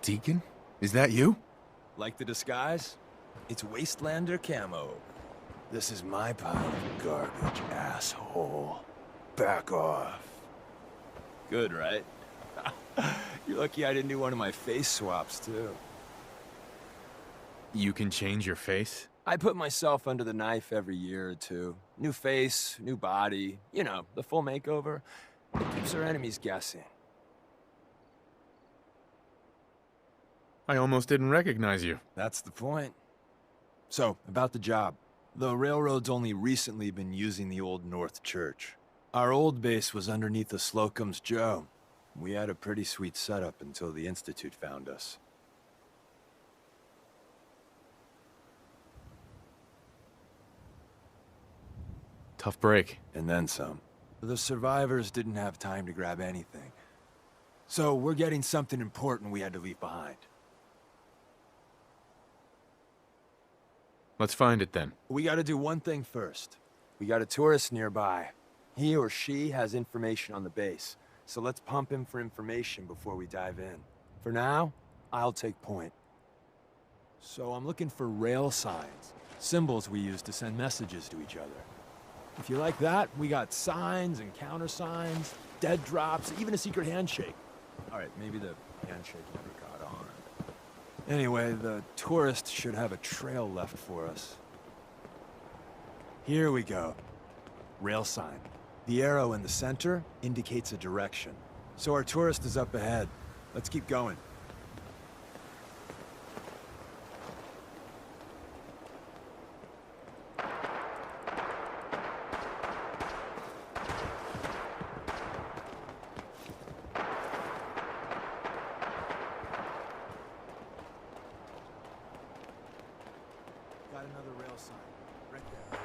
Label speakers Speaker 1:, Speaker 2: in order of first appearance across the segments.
Speaker 1: Deacon? Is that you?
Speaker 2: Like the disguise? It's Wastelander camo. This is my pile of garbage, asshole. Back off. Good, right? You're lucky I didn't do one of my face swaps, too.
Speaker 1: You can change your face?
Speaker 2: I put myself under the knife every year or two. New face, new body. You know, the full makeover. It keeps our enemies guessing.
Speaker 1: I almost didn't recognize you.
Speaker 2: That's the point. So, about the job. The railroad's only recently been using the Old North Church. Our old base was underneath the Slocum's Joe. We had a pretty sweet setup until the Institute found us.
Speaker 1: Tough break.
Speaker 2: And then some. The survivors didn't have time to grab anything. So we're getting something important we had to leave behind.
Speaker 1: Let's find it then.
Speaker 2: We gotta do one thing first. We got a tourist nearby. He or she has information on the base, so let's pump him for information before we dive in. For now, I'll take point. So I'm looking for rail signs, symbols we use to send messages to each other. If you like that, we got signs and countersigns, dead drops, even a secret handshake. All right, maybe the handshake never got on. Anyway, the tourist should have a trail left for us. Here we go. Rail sign. The arrow in the center indicates a direction. So our tourist is up ahead. Let's keep going. Got another rail sign. Right there.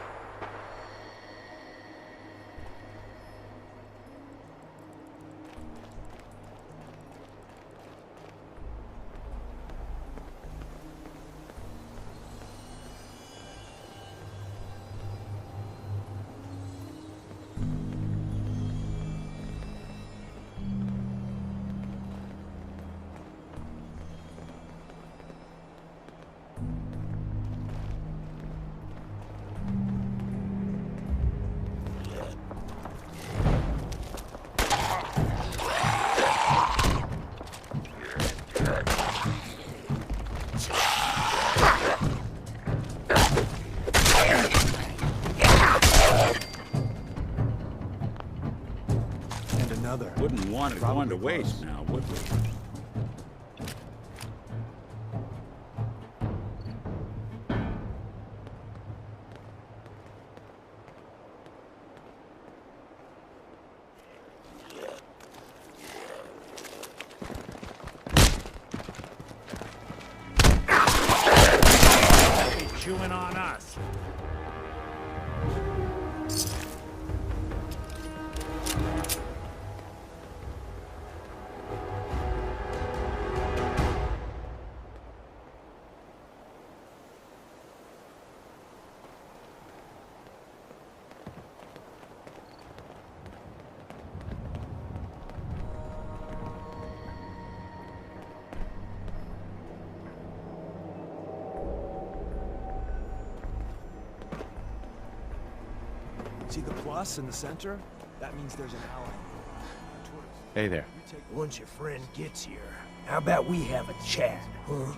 Speaker 2: And another.
Speaker 3: Wouldn't want it going to waste now, would we? Chewing on us.
Speaker 2: See the plus in the center? That means there's an ally.
Speaker 1: Hey there.
Speaker 4: Once your friend gets here, how about we have a chat, huh?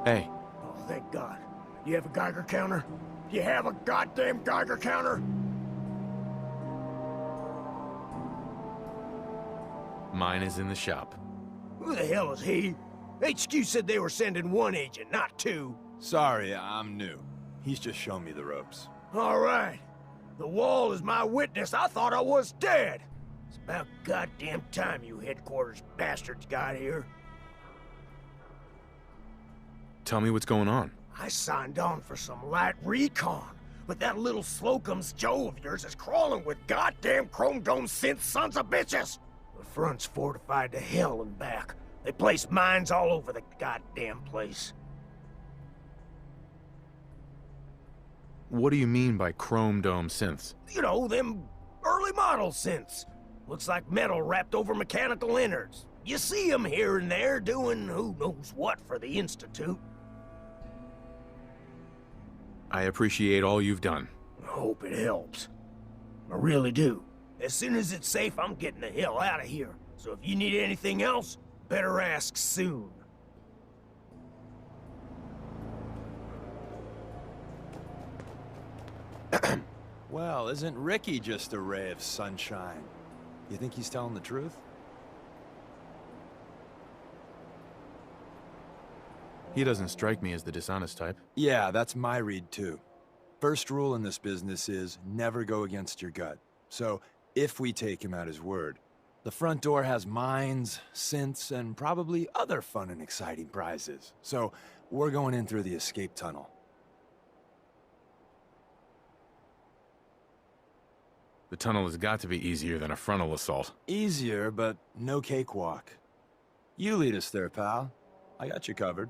Speaker 1: Hey,
Speaker 4: Oh, thank God. You have a Geiger counter? You have a goddamn Geiger counter?
Speaker 1: mine is in the shop.
Speaker 4: Who the hell is he? HQ said they were sending one agent, not two.
Speaker 2: Sorry, I'm new. He's just shown me the ropes.
Speaker 4: All right. The wall is my witness. I thought I was dead. It's about goddamn time you headquarters bastards got here.
Speaker 1: Tell me what's going on.
Speaker 4: I signed on for some light recon, but that little Slocum's Joe of yours is crawling with goddamn Chrome Dome synth sons of bitches! The front's fortified to hell and back. They place mines all over the goddamn place.
Speaker 1: What do you mean by Chrome Dome synths?
Speaker 4: You know, them early model synths. Looks like metal wrapped over mechanical innards. You see them here and there doing who knows what for the Institute.
Speaker 1: I appreciate all you've done.
Speaker 4: I hope it helps. I really do. As soon as it's safe, I'm getting the hell out of here. So if you need anything else, better ask soon.
Speaker 2: Well, isn't Ricky just a ray of sunshine? You think he's telling the truth?
Speaker 1: He doesn't strike me as the dishonest type.
Speaker 2: Yeah, that's my read too. First rule in this business is never go against your gut. So, if we take him at his word, the front door has mines, synths, and probably other fun and exciting prizes. So, we're going in through the escape tunnel.
Speaker 1: The tunnel has got to be easier than a frontal assault.
Speaker 2: Easier, but no cakewalk. You lead us there, pal. I got you covered.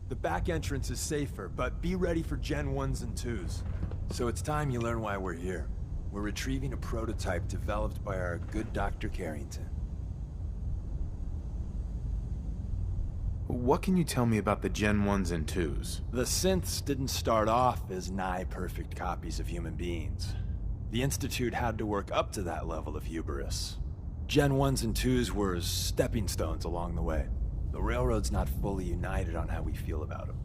Speaker 2: The back entrance is safer, but be ready for Gen 1s and 2s. So it's time you learn why we're here. We're retrieving a prototype developed by our good Dr. Carrington.
Speaker 1: What can you tell me about the Gen 1s and 2s?
Speaker 2: The synths didn't start off as nigh-perfect copies of human beings. The Institute had to work up to that level of hubris. Gen 1s and 2s were stepping stones along the way. The Railroad's not fully united on how we feel about them.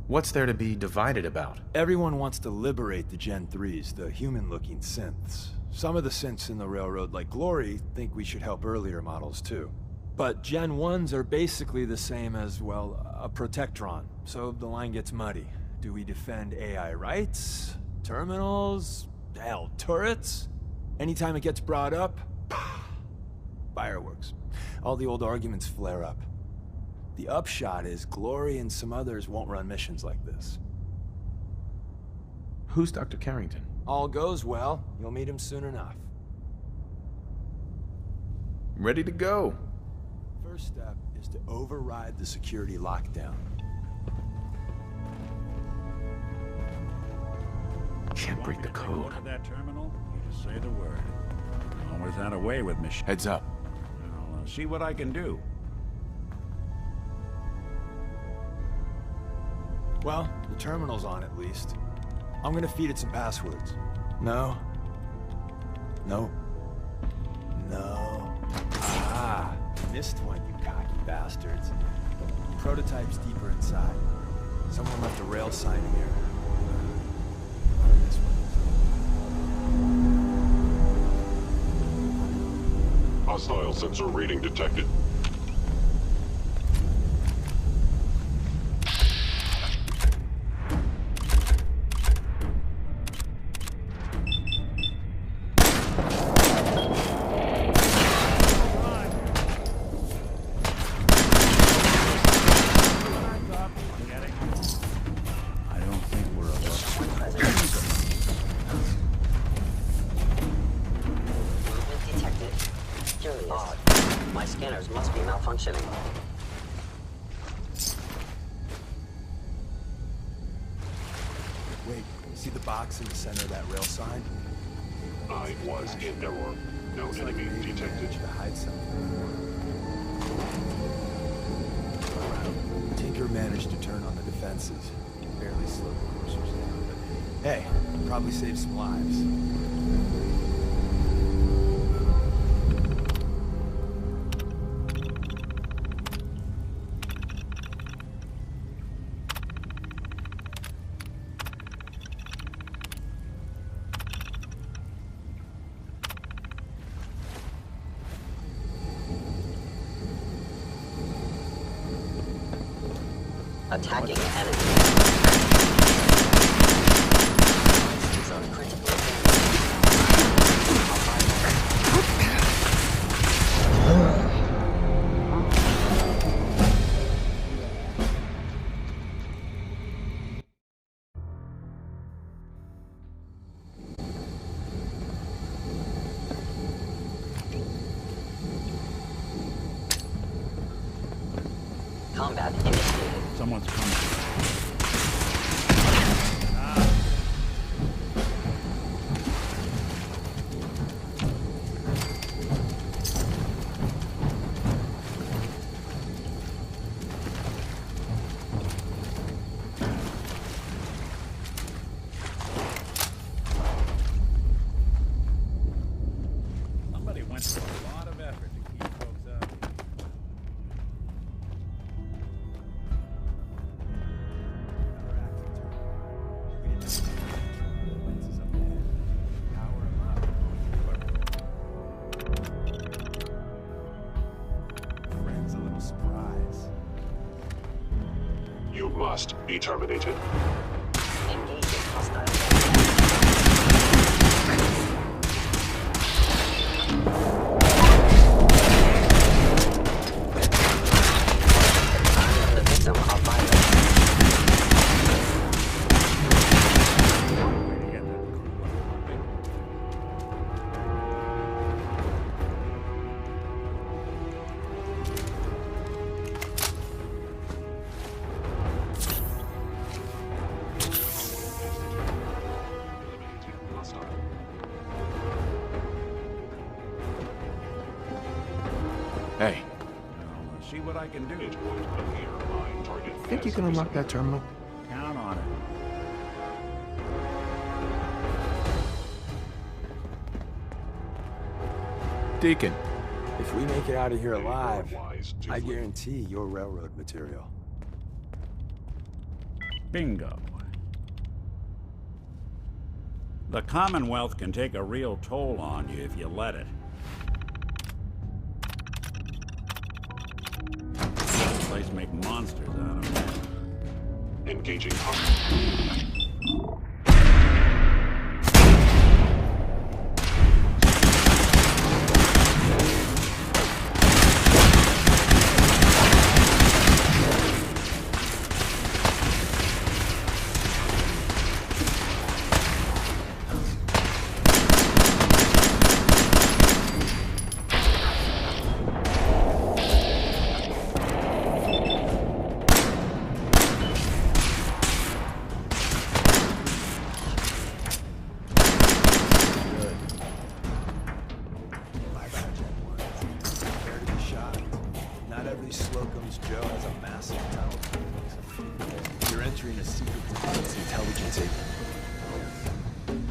Speaker 1: What's there to be divided about?
Speaker 2: Everyone wants to liberate the Gen 3s, the human-looking synths. Some of the synths in the Railroad, like Glory, think we should help earlier models too. But Gen 1s are basically the same as, well, a Protectron, so the line gets muddy. Do we defend AI rights? Terminals? Hell, turrets? Anytime it gets brought up, fireworks. All the old arguments flare up. The upshot is Glory and some others won't run missions like this.
Speaker 1: Who's Dr. Carrington?
Speaker 2: All goes well, you'll meet him soon enough.
Speaker 1: Ready to go.
Speaker 2: first step is to override the security lockdown.
Speaker 1: Can't
Speaker 3: Want
Speaker 1: break
Speaker 3: me
Speaker 1: the
Speaker 3: to take a
Speaker 1: code.
Speaker 3: look at that terminal? You just say the word. Always had a way with machines.
Speaker 1: Heads up.
Speaker 3: I'll see what I can do.
Speaker 2: Well, the terminal's on at least. I'm gonna feed it some passwords. No. No. No. Ah, missed one, you cocky bastards. Prototype's deeper inside. Someone left a rail sign here. This one.
Speaker 5: Hostile sensor reading detected.
Speaker 3: I don't think we're alone.
Speaker 6: Movement detected. Curious. Odd. My scanners must be malfunctioning.
Speaker 2: Wait, see the box in the center of that rail sign?
Speaker 5: I was in error. No
Speaker 2: Looks like
Speaker 5: enemy
Speaker 2: maybe they
Speaker 5: detected.
Speaker 2: managed to hide something. Tinker managed to turn on the defenses. Barely slowed the coursers down, but hey, probably saved some lives.
Speaker 6: Attacking enemy. Zone critical. Combat initiated.
Speaker 3: Someone's coming. Somebody went through a lot of effort to keep folks out.
Speaker 2: Friend's a little surprise.
Speaker 5: You must be terminated.
Speaker 6: Engaging hostile. I'm the victim of violence.
Speaker 3: Way to get that crew up.
Speaker 1: Hey,
Speaker 3: I'll see what I can do.
Speaker 5: It would appear my target.
Speaker 1: think you
Speaker 5: has
Speaker 1: can unlock that
Speaker 5: responded.
Speaker 1: terminal?
Speaker 3: Count on it.
Speaker 1: Deacon,
Speaker 2: If we make it out of here alive,
Speaker 5: Wise to
Speaker 2: I
Speaker 5: flee.
Speaker 2: guarantee you're railroad material.
Speaker 3: Bingo. The Commonwealth can take a real toll on you if you let it. This place make monsters out of men.
Speaker 5: Engaging hostile.
Speaker 2: Charlie Slocum's Joe has a massive teleport. You're entering a secret defense intelligence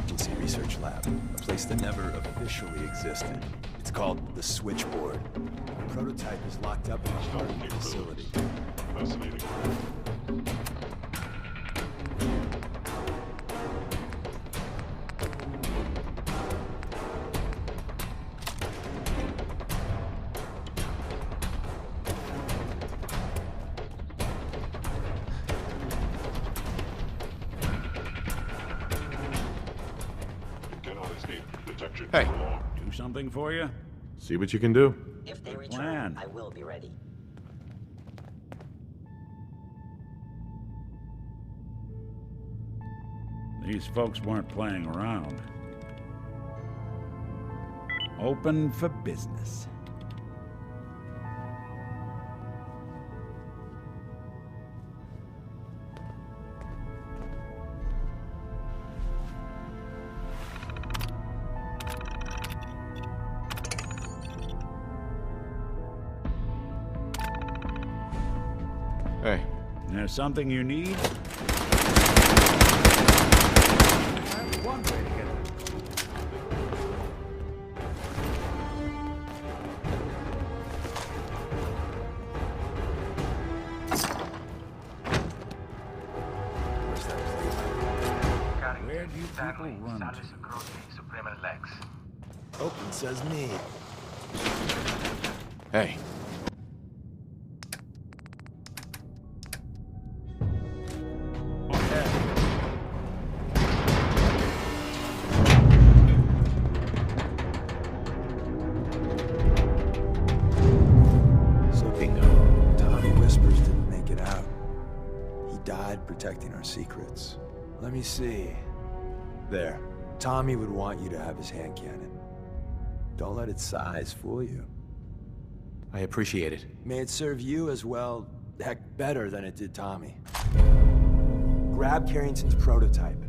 Speaker 2: agency research lab, a place that never officially existed. It's called the Switchboard. The prototype is locked up in a part of the facility.
Speaker 5: Fascinating. It cannot escape detection
Speaker 1: Hey.
Speaker 5: for long.
Speaker 3: Do something for you?
Speaker 1: See what you can do.
Speaker 6: If they return,
Speaker 3: Plan.
Speaker 6: I will be ready.
Speaker 3: These folks weren't playing around. Open for business.
Speaker 1: Hey,
Speaker 3: There's something you need? One way to get it. Where do you people run to?
Speaker 2: Open says me.
Speaker 1: hey.
Speaker 2: So bingo. Tommy Whispers didn't make it out. He died protecting our secrets. Let me see. There. Tommy would want you to have his hand cannon. Don't let its size fool you.
Speaker 1: I appreciate it.
Speaker 2: May it serve you as well, heck, better than it did Tommy. Grab Carrington's prototype.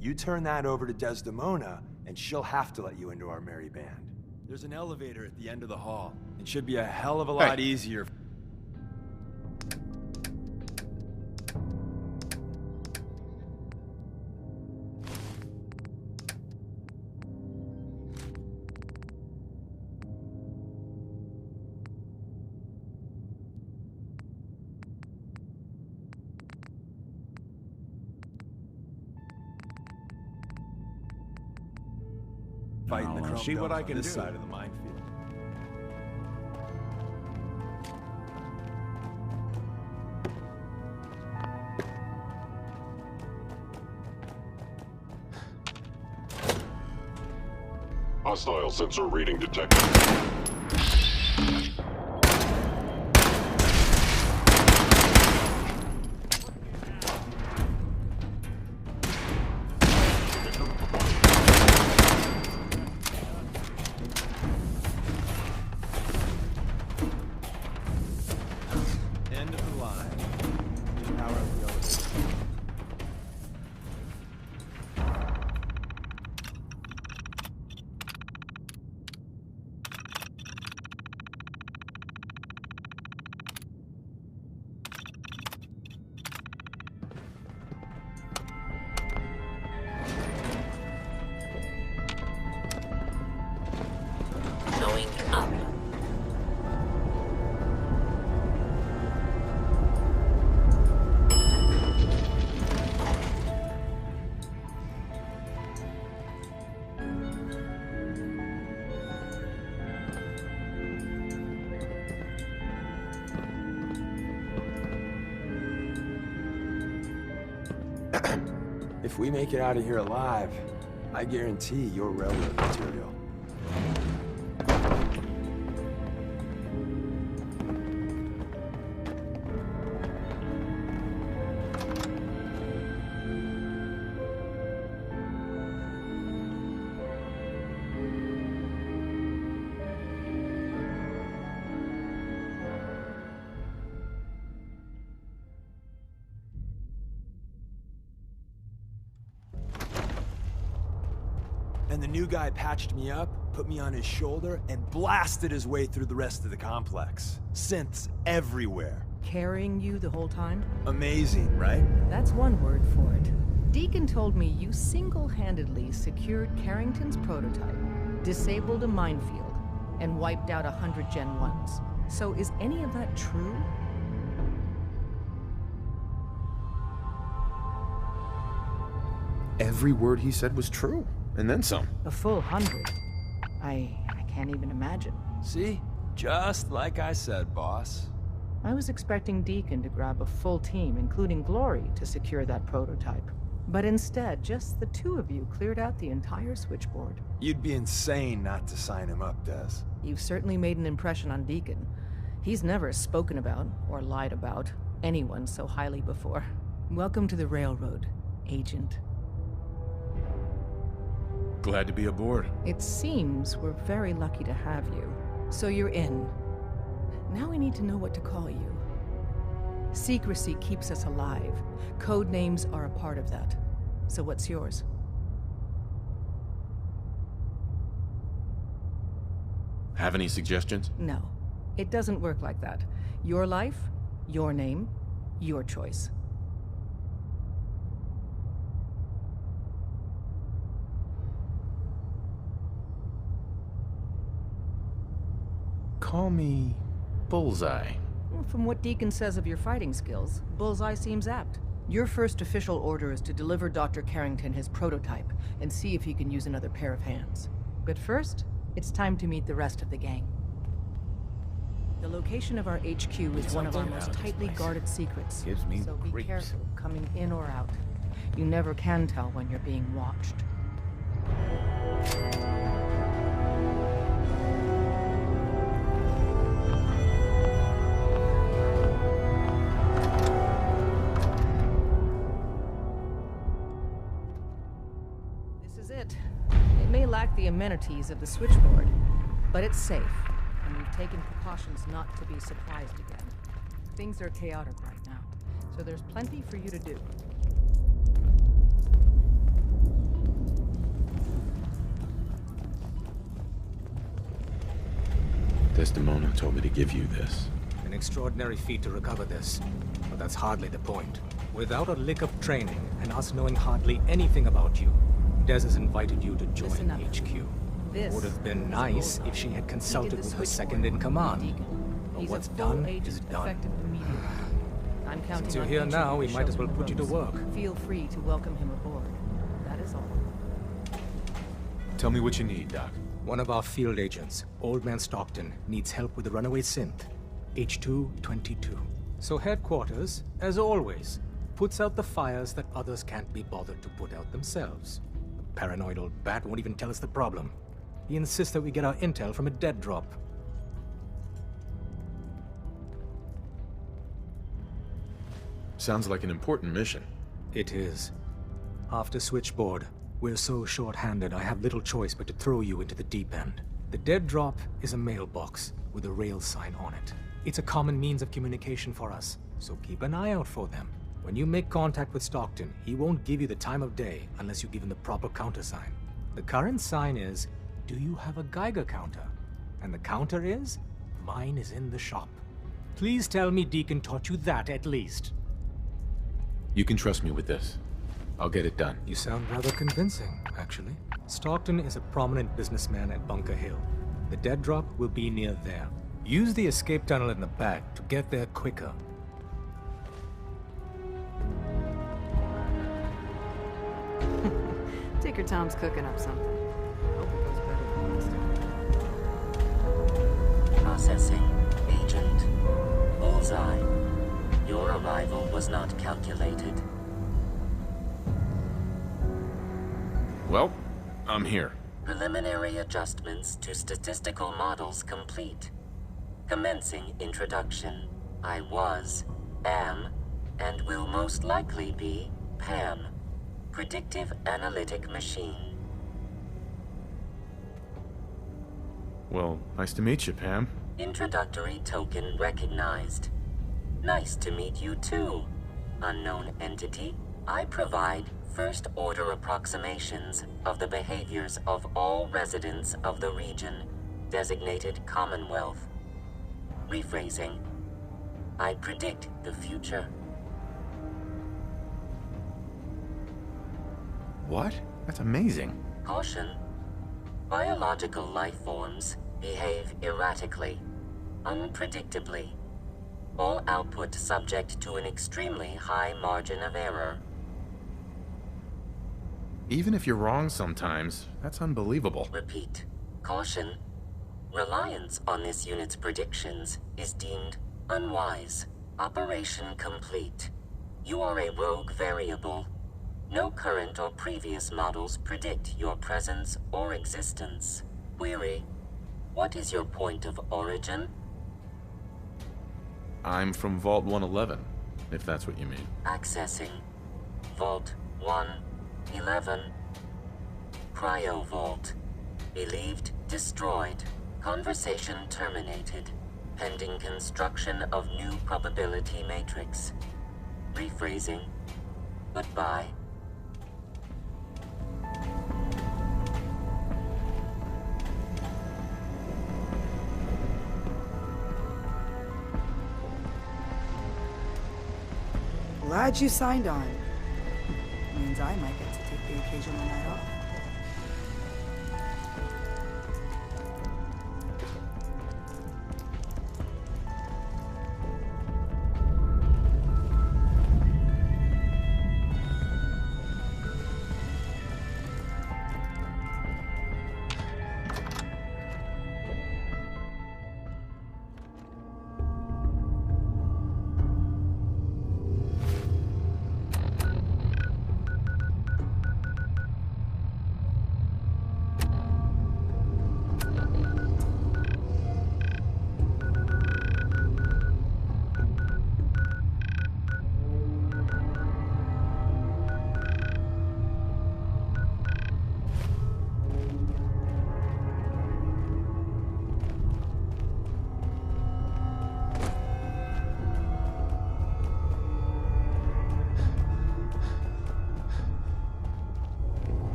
Speaker 2: You turn that over to Desdemona, and she'll have to let you into our merry band. There's an elevator at the end of the hall. It should be a hell of a lot easier. Fighting the
Speaker 3: I'll
Speaker 2: Chrome
Speaker 3: see what
Speaker 2: Dome
Speaker 3: I
Speaker 2: on
Speaker 3: can
Speaker 2: this
Speaker 3: do.
Speaker 2: side of the minefield.
Speaker 5: Hostile sensor reading detected.
Speaker 2: End of the line. Power up the elevator.
Speaker 6: Going up.
Speaker 2: If we make it out of here alive, I guarantee you're railroad material. And the new guy patched me up, put me on his shoulder, and blasted his way through the rest of the complex. Synths everywhere.
Speaker 7: Carrying you the whole time?
Speaker 2: Amazing, right?
Speaker 7: That's one word for it. Deacon told me you single-handedly secured Carrington's prototype, disabled a minefield, and wiped out 100 Gen 1s. So is any of that true?
Speaker 1: Every word he said was true, and then some.
Speaker 7: A full 100. I can't even imagine.
Speaker 2: See? Just like I said, boss.
Speaker 7: I was expecting Deacon to grab a full team, including Glory, to secure that prototype. But instead, just the two of you cleared out the entire switchboard.
Speaker 2: You'd be insane not to sign him up, Des.
Speaker 7: You've certainly made an impression on Deacon. He's never spoken about, or lied about, anyone so highly before. Welcome to the Railroad, Agent.
Speaker 1: Glad to be aboard.
Speaker 7: It seems we're very lucky to have you. So you're in. Now we need to know what to call you. Secrecy keeps us alive. Code names are a part of that. So what's yours?
Speaker 1: Have any suggestions?
Speaker 7: No. It doesn't work like that. Your life, your name, your choice.
Speaker 1: Call me Bullseye.
Speaker 7: From what Deacon says of your fighting skills, Bullseye seems apt. Your first official order is to deliver Dr. Carrington his prototype and see if he can use another pair of hands. But first, it's time to meet the rest of the gang. The location of our HQ is one of our most tightly guarded secrets.
Speaker 8: Gives me
Speaker 7: so be
Speaker 8: creeps.
Speaker 7: careful coming in or out. You never can tell when you're being watched. It may lack the amenities of the switchboard, but it's safe, and we've taken precautions not to be surprised again. Things are chaotic right now, so there's plenty for you to do.
Speaker 1: Desdemona told me to give you this.
Speaker 8: An extraordinary feat to recover this, but that's hardly the point. Without a lick of training, and us knowing hardly anything about you, Des has invited you to join
Speaker 7: Listen up.
Speaker 8: HQ.
Speaker 7: This
Speaker 8: Would have been
Speaker 7: is
Speaker 8: nice
Speaker 7: Bullseye.
Speaker 8: if she had
Speaker 7: He did
Speaker 8: consulted
Speaker 7: the
Speaker 8: with her
Speaker 7: switchboard
Speaker 8: second in
Speaker 7: work
Speaker 8: command.
Speaker 7: with Deacon.
Speaker 8: But
Speaker 7: He's
Speaker 8: what's
Speaker 7: a full
Speaker 8: done
Speaker 7: agent,
Speaker 8: is done.
Speaker 7: effective immediately. I'm counting
Speaker 8: Since you're
Speaker 7: on
Speaker 8: here
Speaker 7: each of
Speaker 8: now,
Speaker 7: you
Speaker 8: we
Speaker 7: to
Speaker 8: might as
Speaker 7: show
Speaker 8: well
Speaker 7: him
Speaker 8: put you to
Speaker 7: ropes.
Speaker 8: work.
Speaker 7: Feel free to welcome him aboard. That is all.
Speaker 1: Tell me what you need, Doc.
Speaker 8: One of our field agents, Old Man Stockton, needs help with the runaway synth, H222. So headquarters, as always, puts out the fires that others can't be bothered to put out themselves. The paranoid old bat won't even tell us the problem. He insists that we get our intel from a dead drop.
Speaker 1: Sounds like an important mission.
Speaker 8: It is. After Switchboard, we're so short-handed I have little choice but to throw you into the deep end. The dead drop is a mailbox with a rail sign on it. It's a common means of communication for us, so keep an eye out for them. When you make contact with Stockton, he won't give you the time of day unless you give him the proper countersign. The current sign is, do you have a Geiger counter? And the counter is, mine is in the shop. Please tell me Deacon taught you that at least.
Speaker 1: You can trust me with this. I'll get it done.
Speaker 8: You sound rather convincing, actually. Stockton is a prominent businessman at Bunker Hill. The dead drop will be near there. Use the escape tunnel in the back to get there quicker.
Speaker 9: Tinker Tom's cooking up something.
Speaker 7: Hope it goes better than last time.
Speaker 6: Processing. Agent. Bullseye. Your arrival was not calculated.
Speaker 1: Well, I'm here.
Speaker 6: Preliminary adjustments to statistical models complete. Commencing introduction. I was, am, and will most likely be Pam. Predictive Analytic Machine.
Speaker 1: Well, nice to meet you, Pam.
Speaker 6: Introductory token recognized. Nice to meet you too. Unknown entity, I provide first-order approximations of the behaviors of all residents of the region designated Commonwealth. Rephrasing. I predict the future.
Speaker 1: What? That's amazing.
Speaker 6: Caution. Biological life forms behave erratically, unpredictably. All output subject to an extremely high margin of error.
Speaker 1: Even if you're wrong sometimes, that's unbelievable.
Speaker 6: Repeat. Caution. Reliance on this unit's predictions is deemed unwise. Operation complete. You are a rogue variable. No current or previous models predict your presence or existence. Query. What is your point of origin?
Speaker 1: I'm from Vault 111, if that's what you mean.
Speaker 6: Accessing. Vault 111. Cryo Vault. Believed destroyed. Conversation terminated. Pending construction of new probability matrix. Rephrasing. Goodbye.
Speaker 10: Glad you signed on. Means I might get to take the occasional night off.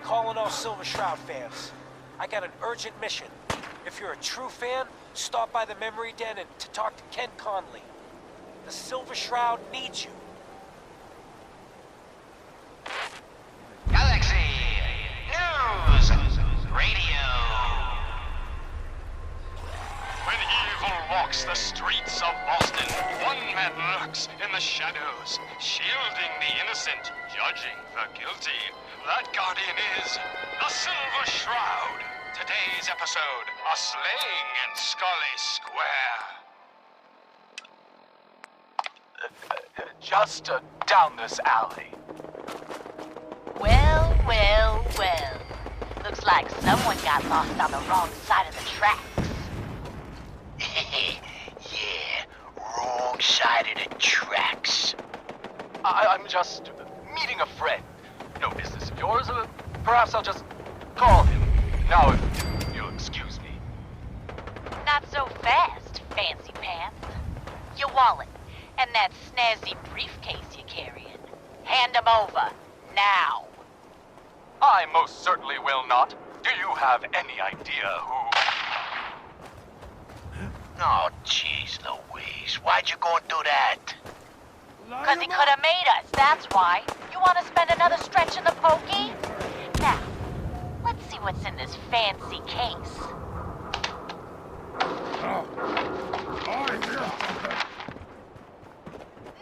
Speaker 11: Calling all Silver Shroud fans. I got an urgent mission. If you're a true fan, stop by the Memory Den and to talk to Ken Conley. The Silver Shroud needs you.
Speaker 12: Galaxy News Radio. walks the streets of Boston, one man lurks in the shadows, shielding the innocent, judging the guilty. That guardian is the Silver Shroud. Today's episode, a slaying in Scully Square.
Speaker 11: Just down this alley.
Speaker 13: Well, well, well. Looks like someone got lost on the wrong side of the tracks.
Speaker 4: Yeah, wrong side of the tracks.
Speaker 11: I'm just meeting a friend. No business of yours. Perhaps I'll just call him. Now, if you'll excuse me.
Speaker 13: Not so fast, fancy pants. Your wallet and that snazzy briefcase you're carrying. Hand them over, now.
Speaker 11: I most certainly will not. Do you have any idea who...
Speaker 4: Oh, jeez Louise, why'd you go and do that?
Speaker 13: 'Cause he could have made us, that's why. You want to spend another stretch in the pokey? Now, let's see what's in this fancy case.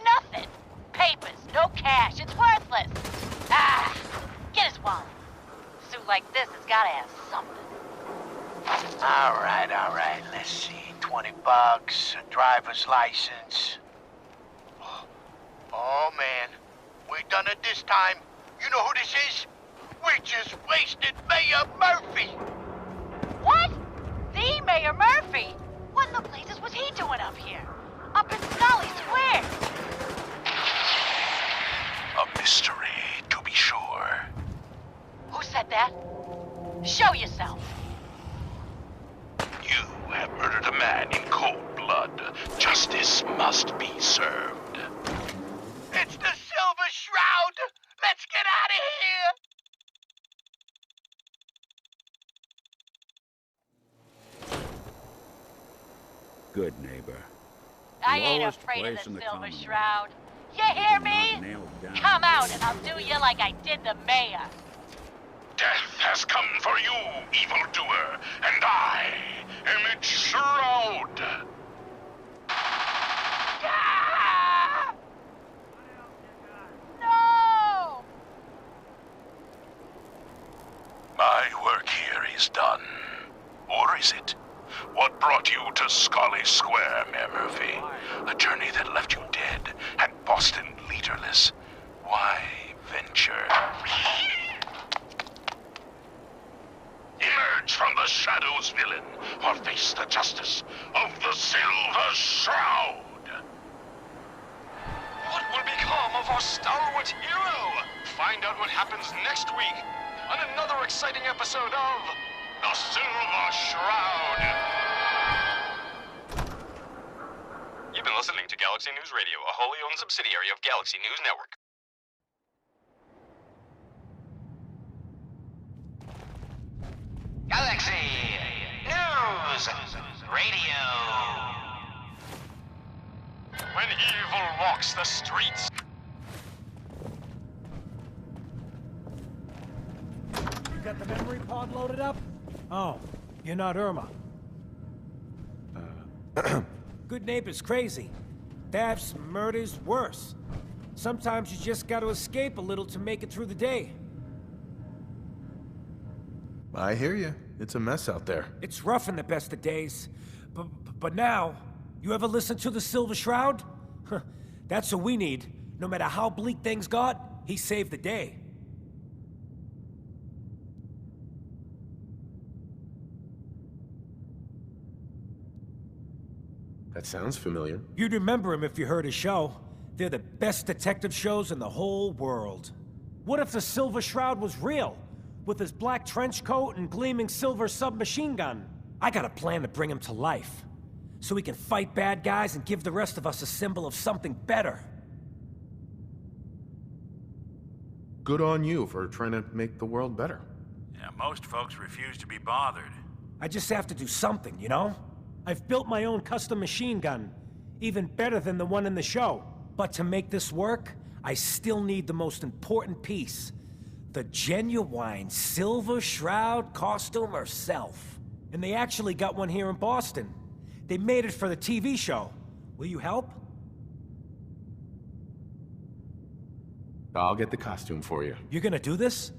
Speaker 13: Nothing. Papers, no cash, it's worthless. Ah, get his wallet. A suit like this has gotta have something.
Speaker 4: All right, let's see. 20 bucks, a driver's license. Oh, man. We done it this time. You know who this is? We just wasted Mayor Murphy.
Speaker 13: What? The Mayor Murphy? What in the blazes was he doing up here? Up in Scully Square?
Speaker 4: A mystery, to be sure.
Speaker 13: Who said that? Show yourself.
Speaker 4: You have murdered a man in cold blood. Justice must be served. It's the Silver Shroud! Let's get out of here!
Speaker 3: Good neighbor.
Speaker 13: I ain't
Speaker 3: Lowest
Speaker 13: afraid of
Speaker 3: place
Speaker 13: the
Speaker 3: in the
Speaker 13: Silver
Speaker 3: Commonwealth.
Speaker 13: Shroud. You hear me?
Speaker 3: Nailed down.
Speaker 13: Come out and I'll do you like I did the mayor.
Speaker 5: Death has come for you, evildoer, and I am its shroud.
Speaker 13: Ah! No!
Speaker 5: My work here is done. Or is it? What brought you to Scully Square, Mayor Murphy? A journey that left you dead and Boston leaderless. Why venture? Emerge from the shadows, villain, or face the justice of the Silver Shroud!
Speaker 12: What will become of our stalwart hero? Find out what happens next week on another exciting episode of The Silver Shroud. You've been listening to Galaxy News Radio, a wholly owned subsidiary of Galaxy News Network.
Speaker 4: Galaxy News Radio.
Speaker 12: When evil walks the streets.
Speaker 11: You got the memory pod loaded up? Oh, you're not Irma. Good neighbor's crazy. Thefts, murders, worse. Sometimes you just gotta escape a little to make it through the day.
Speaker 1: I hear you. It's a mess out there.
Speaker 11: It's rough in the best of days. But now, you ever listen to the Silver Shroud? Huh, that's what we need. No matter how bleak things got, he saved the day.
Speaker 1: That sounds familiar.
Speaker 11: You'd remember him if you heard his show. They're the best detective shows in the whole world. What if the Silver Shroud was real? With his black trench coat and gleaming silver submachine gun. I got a plan to bring him to life. So he can fight bad guys and give the rest of us a symbol of something better.
Speaker 1: Good on you for trying to make the world better.
Speaker 3: Yeah, most folks refuse to be bothered.
Speaker 11: I just have to do something, you know? I've built my own custom machine gun. Even better than the one in the show. But to make this work, I still need the most important piece. The genuine Silver Shroud costume herself. And they actually got one here in Boston. They made it for the TV show. Will you help?
Speaker 1: I'll get the costume for you.
Speaker 11: You're gonna do this?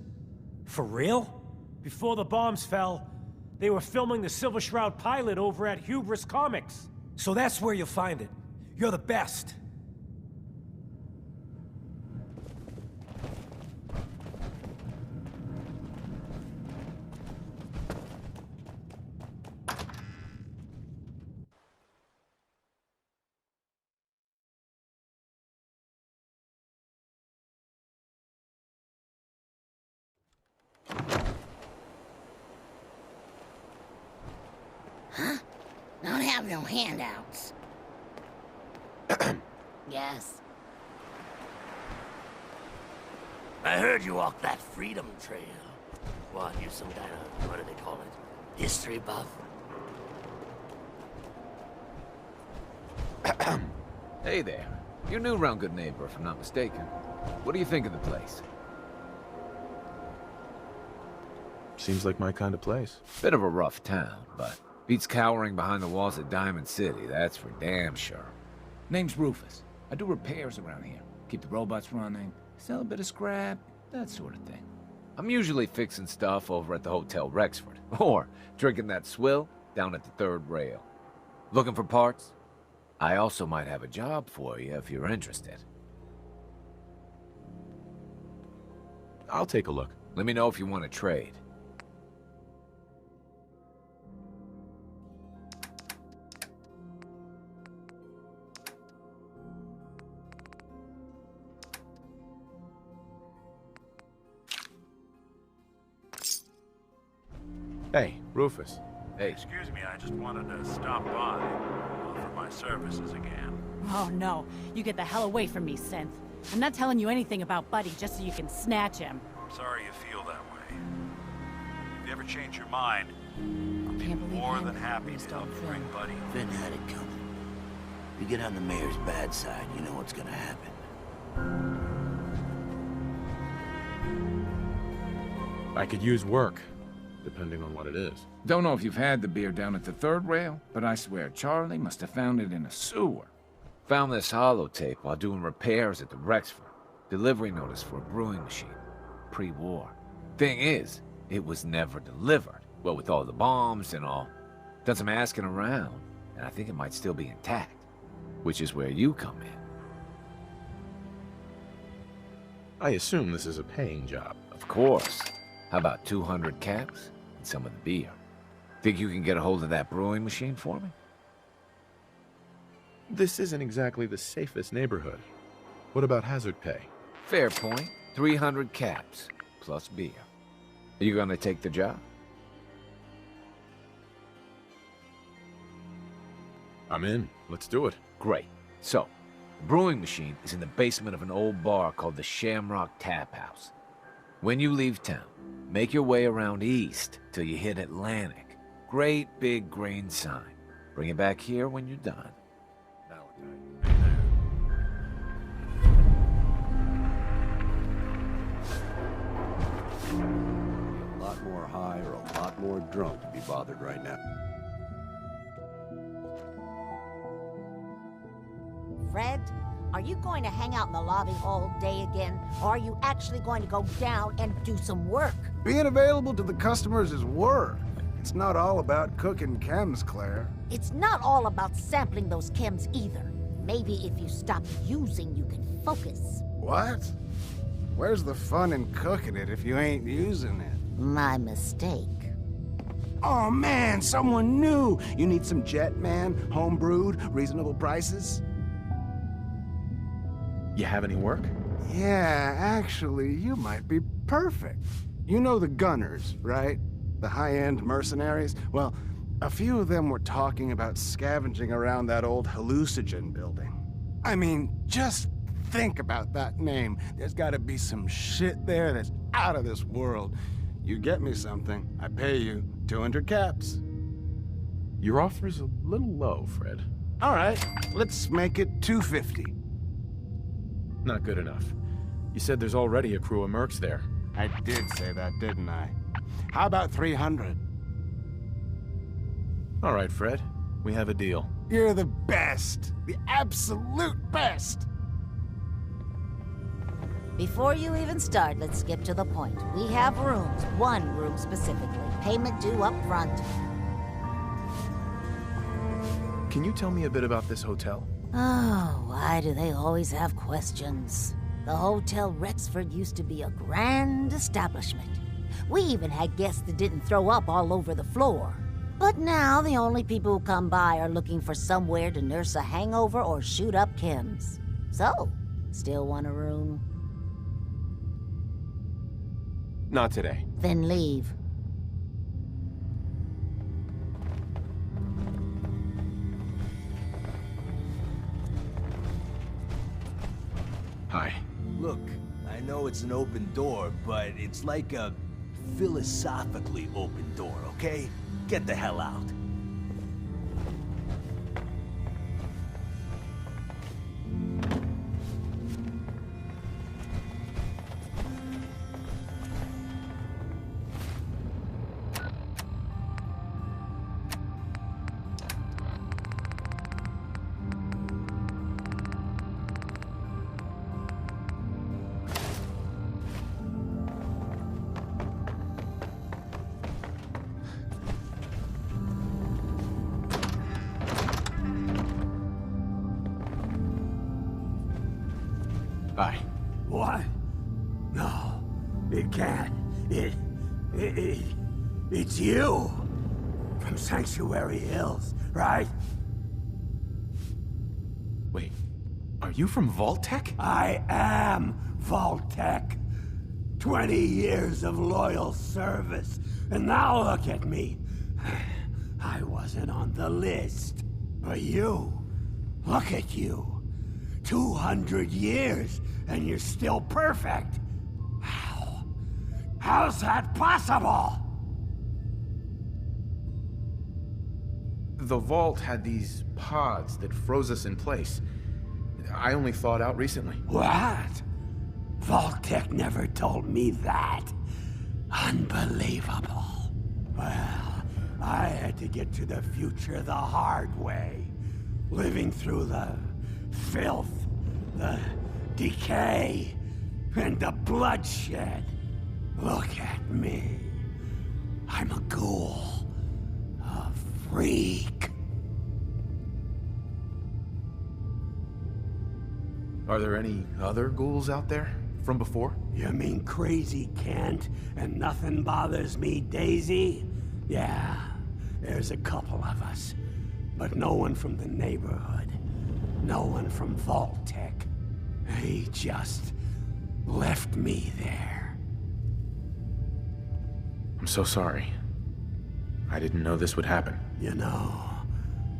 Speaker 11: For real? Before the bombs fell, they were filming the Silver Shroud pilot over at Hubris Comics. So that's where you'll find it. You're the best.
Speaker 14: Huh? Don't have no handouts. Yes.
Speaker 4: I heard you walked that Freedom Trail. What, you some kind of, what do they call it? History buff?
Speaker 15: Hey there. You're new around Good Neighbor, if I'm not mistaken. What do you think of the place?
Speaker 1: Seems like my kind of place.
Speaker 15: Bit of a rough town, but beats cowering behind the walls of Diamond City, that's for damn sure. Name's Rufus. I do repairs around here. Keep the robots running, sell a bit of scrap, that sort of thing. I'm usually fixing stuff over at the Hotel Rexford, or drinking that swill down at the Third Rail. Looking for parts? I also might have a job for you if you're interested.
Speaker 1: I'll take a look.
Speaker 15: Let me know if you want to trade.
Speaker 1: Hey, Rufus.
Speaker 15: Hey.
Speaker 3: Excuse me, I just wanted to stop by, offer my services again.
Speaker 16: Oh no, you get the hell away from me, Synth. I'm not telling you anything about Buddy just so you can snatch him.
Speaker 3: I'm sorry you feel that way. If you ever change your mind, I'll be more than happy to help you bring Buddy.
Speaker 4: Finn had it coming. You get on the mayor's bad side, you know what's gonna happen.
Speaker 1: I could use work, depending on what it is.
Speaker 15: Don't know if you've had the beer down at the Third Rail, but I swear Charlie must have found it in a sewer. Found this holotape while doing repairs at the Rexford. Delivery notice for a brewing machine. Pre-war. Thing is, it was never delivered. Well, with all the bombs and all. Done some asking around, and I think it might still be intact. Which is where you come in.
Speaker 1: I assume this is a paying job.
Speaker 15: Of course. How about 200 caps and some of the beer? Think you can get a hold of that brewing machine for me?
Speaker 1: This isn't exactly the safest neighborhood. What about hazard pay?
Speaker 15: Fair point. 300 caps, plus beer. Are you gonna take the job?
Speaker 1: I'm in. Let's do it.
Speaker 15: Great. So, the brewing machine is in the basement of an old bar called the Shamrock Tap House. When you leave town, make your way around east till you hit Atlantic. Great big green sign. Bring it back here when you're done.
Speaker 17: A lot more high or a lot more drunk to be bothered right now.
Speaker 14: Fred, are you going to hang out in the lobby all day again? Or are you actually going to go down and do some work?
Speaker 18: Being available to the customers is work. It's not all about cooking chems, Claire.
Speaker 14: It's not all about sampling those chems either. Maybe if you stop using, you can focus.
Speaker 18: What? Where's the fun in cooking it if you ain't using it?
Speaker 14: My mistake.
Speaker 18: Oh man, someone new! You need some Jetman, home-brewed, reasonable prices?
Speaker 1: You have any work?
Speaker 18: Yeah, actually, you might be perfect. You know the Gunners, right? The high-end mercenaries? Well, a few of them were talking about scavenging around that old hallucinogen building. I mean, just think about that name. There's gotta be some shit there that's out of this world. You get me something, I pay you 200 caps.
Speaker 1: Your offer's a little low, Fred.
Speaker 18: All right, let's make it 250.
Speaker 1: Not good enough. You said there's already a crew of mercs there.
Speaker 18: I did say that, didn't I? How about 300?
Speaker 1: All right, Fred. We have a deal.
Speaker 18: You're the best. The absolute best.
Speaker 14: Before you even start, let's skip to the point. We have rooms, one room specifically. Payment due up front.
Speaker 1: Can you tell me a bit about this hotel?
Speaker 14: Oh, why do they always have questions? The Hotel Rexford used to be a grand establishment. We even had guests that didn't throw up all over the floor. But now the only people who come by are looking for somewhere to nurse a hangover or shoot up chems. So, still want a room?
Speaker 1: Not today.
Speaker 14: Then leave.
Speaker 1: Hi.
Speaker 19: Look, I know it's an open door, but it's like a philosophically open door, okay? Get the hell out.
Speaker 1: Bye.
Speaker 4: What? No, it can't. It's you. From Sanctuary Hills, right?
Speaker 1: Wait, are you from Vault-Tec?
Speaker 4: I am Vault-Tec. 20 years of loyal service, and now look at me. I wasn't on the list. But you, look at you. 200 years, and you're still perfect. How? How's that possible?
Speaker 1: The vault had these pods that froze us in place. I only thawed out recently.
Speaker 4: What? Vault-Tec never told me that. Unbelievable. Well, I had to get to the future the hard way. Living through the filth, the decay, and the bloodshed. Look at me. I'm a ghoul. A freak.
Speaker 1: Are there any other ghouls out there from before?
Speaker 4: You mean Crazy Kent and Nothing Bothers Me Daisy? Yeah, there's a couple of us. But no one from the neighborhood. No one from Vault-Tec. He just left me there.
Speaker 1: I'm so sorry. I didn't know this would happen.
Speaker 4: You know,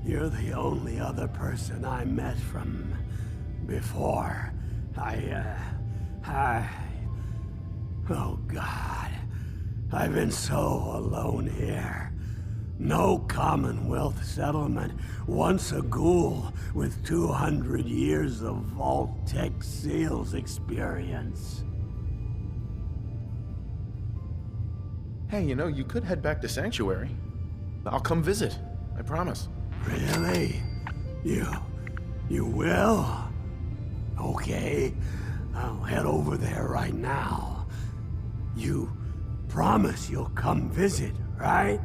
Speaker 4: you're the only other person I met from before. Oh God. I've been so alone here. No Commonwealth settlement, once a ghoul with 200 years of Vault-Tec sales experience.
Speaker 1: Hey, you know, you could head back to Sanctuary. I'll come visit, I promise.
Speaker 4: Really? You will? Okay, I'll head over there right now. You promise you'll come visit, right?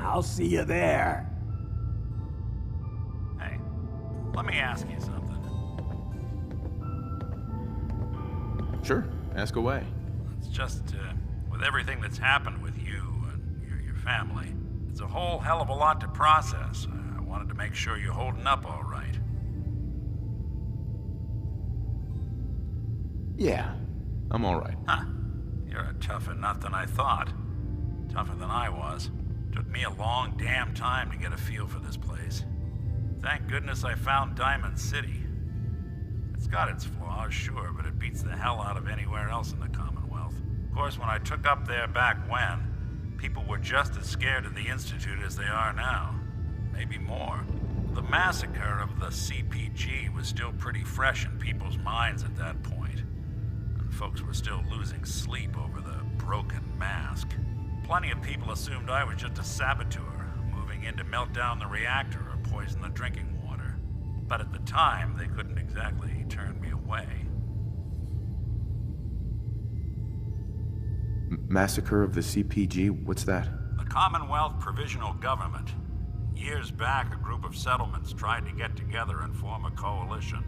Speaker 4: I'll see you there.
Speaker 3: Hey, let me ask you something.
Speaker 1: Sure, ask away.
Speaker 3: It's just, with everything that's happened with you and your family, it's a whole hell of a lot to process. I wanted to make sure you're holding up all right.
Speaker 1: Yeah, I'm all right.
Speaker 3: Huh. You're a tougher nut than I thought. Tougher than I was. Took me a long damn time to get a feel for this place. Thank goodness I found Diamond City. It's got its flaws, sure, but it beats the hell out of anywhere else in the Commonwealth. Of course, when I took up there back when, people were just as scared of the Institute as they are now. Maybe more. The massacre of the CPG was still pretty fresh in people's minds at that point. And folks were still losing sleep over the broken mask. Plenty of people assumed I was just a saboteur, moving coming in to melt down the reactor or poison the drinking water. But at the time, they couldn't exactly turn me away.
Speaker 1: Massacre of the CPG? What's that?
Speaker 3: The Commonwealth Provisional Government. Years back, a group of settlements tried to get together and form a coalition.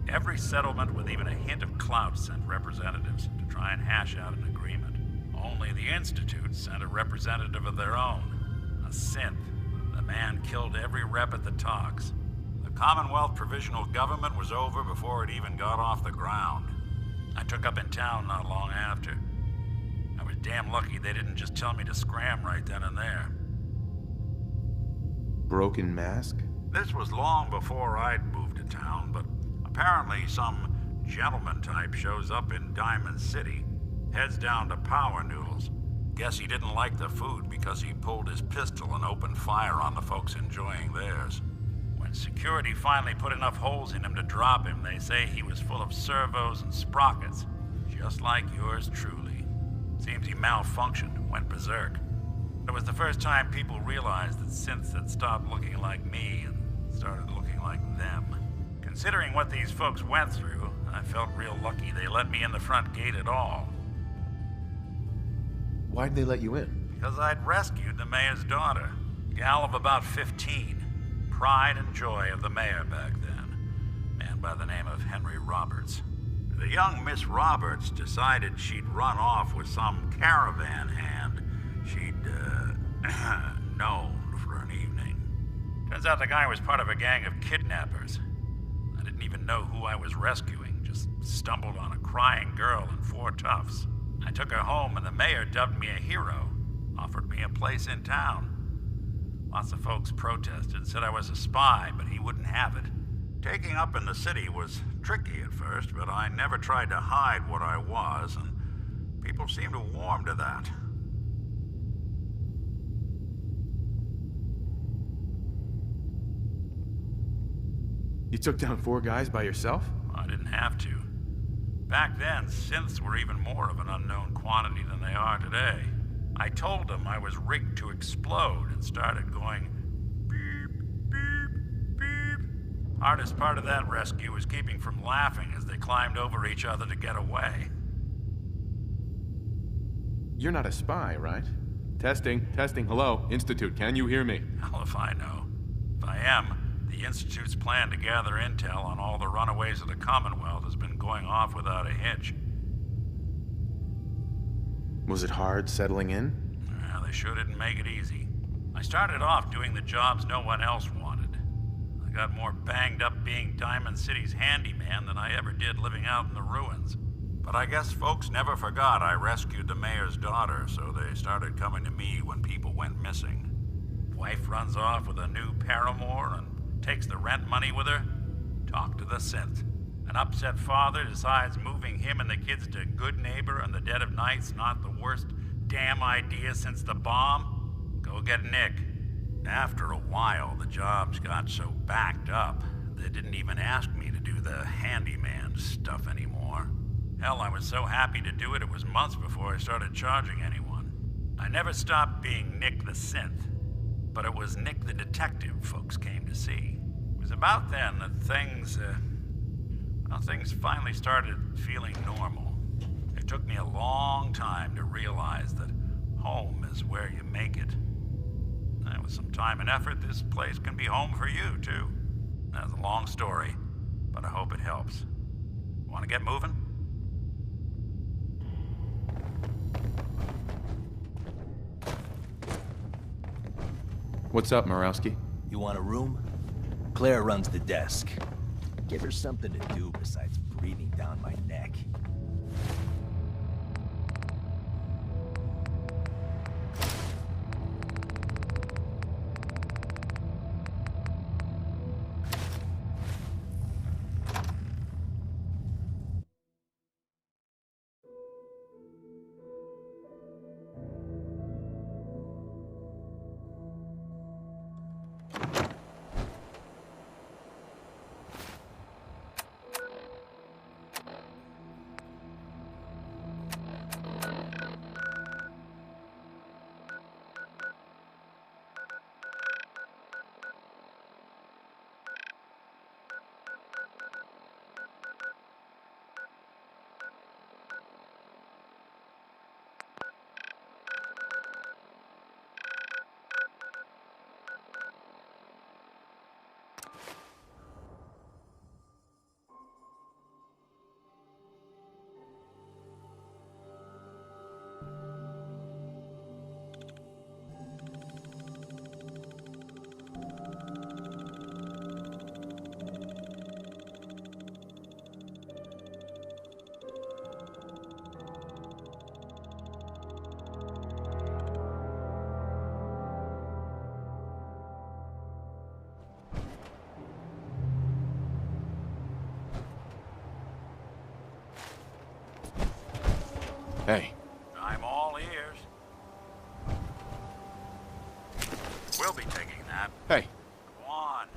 Speaker 3: Every settlement with even a hint of clout sent representatives to try and hash out an agreement. Only the Institute sent a representative of their own, a synth. The man killed every rep at the talks. The Commonwealth Provisional Government was over before it even got off the ground. I took up in town not long after. I was damn lucky they didn't just tell me to scram right then and there.
Speaker 1: Broken Mask?
Speaker 3: This was long before I'd moved to town, but apparently some gentleman type shows up in Diamond City, heads down to Power Noodles. Guess he didn't like the food because he pulled his pistol and opened fire on the folks enjoying theirs. When security finally put enough holes in him to drop him, they say he was full of servos and sprockets, just like yours truly. Seems he malfunctioned and went berserk. It was the first time people realized that synths had stopped looking like me and started looking like them. Considering what these folks went through, I felt real lucky they let me in the front gate at all.
Speaker 1: Why'd they let you in?
Speaker 3: Because I'd rescued the mayor's daughter, a gal of about 15. Pride and joy of the mayor back then. Man by the name of Henry Roberts. The young Miss Roberts decided she'd run off with some caravan hand she'd, known for an evening. Turns out the guy was part of a gang of kidnappers. I didn't even know who I was rescuing, just stumbled on a crying girl and 4 toughs. I took her home and the mayor dubbed me a hero, offered me a place in town. Lots of folks protested, said I was a spy, but he wouldn't have it. Taking up in the city was tricky at first, but I never tried to hide what I was, and people seemed to warm to that.
Speaker 1: You took down 4 guys by yourself?
Speaker 3: I didn't have to. Back then, synths were even more of an unknown quantity than they are today. I told them I was rigged to explode and started going beep, beep, beep. Hardest part of that rescue was keeping from laughing as they climbed over each other to get away.
Speaker 1: You're not a spy, right? Testing, hello, Institute, can you hear me?
Speaker 3: Hell if I know. If I am, the Institute's plan to gather intel on all the runaways of the Commonwealth has been going off without a hitch.
Speaker 1: Was it hard settling in?
Speaker 3: Well, they sure didn't make it easy. I started off doing the jobs no one else wanted. I got more banged up being Diamond City's handyman than I ever did living out in the ruins. But I guess folks never forgot I rescued the mayor's daughter, so they started coming to me when people went missing. Wife runs off with a new paramour and takes the rent money with her. Talk to the synth. An upset father decides moving him and the kids to Good Neighbor in the dead of night's not the worst damn idea since the bomb. Go get Nick. After a while, the jobs got so backed up, they didn't even ask me to do the handyman stuff anymore. Hell, I was so happy to do it, it was months before I started charging anyone. I never stopped being Nick the synth, but it was Nick the detective folks came to see. It was about then that things finally started feeling normal. It took me a long time to realize that home is where you make it. And with some time and effort, this place can be home for you, too. That's a long story, but I hope it helps. Want to get moving?
Speaker 1: What's up, Murawski?
Speaker 19: You want a room? Claire runs the desk. Give her something to do besides breathing down my neck.
Speaker 3: Matt.
Speaker 1: Hey.
Speaker 3: Go on.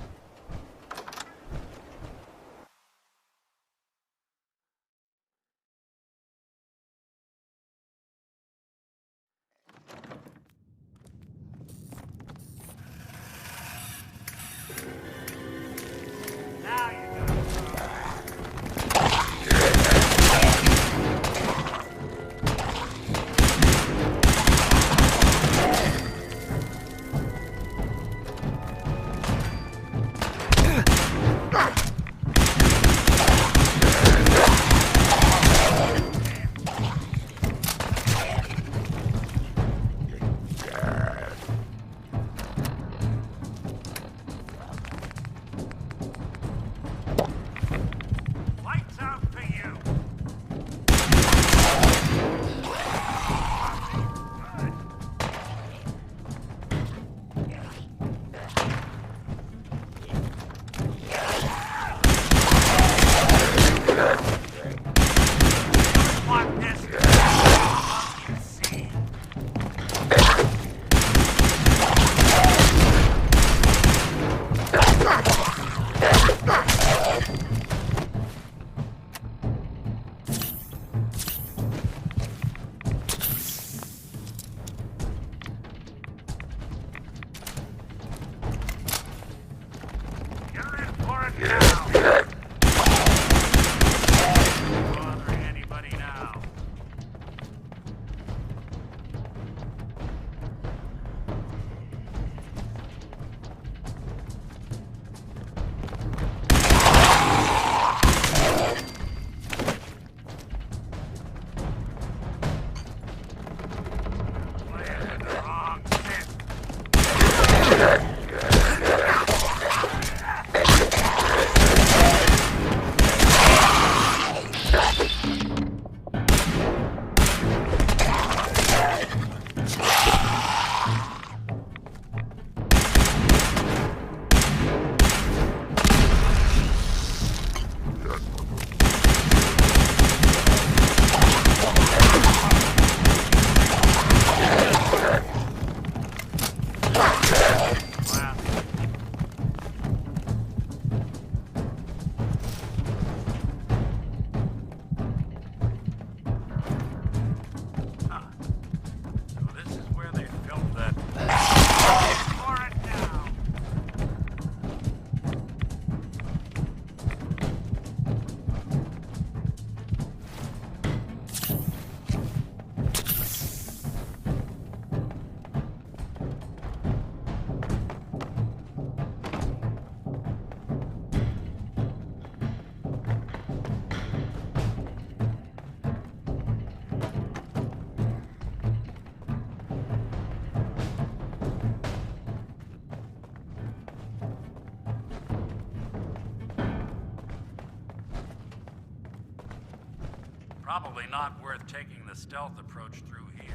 Speaker 3: Probably not worth taking the stealth approach through here.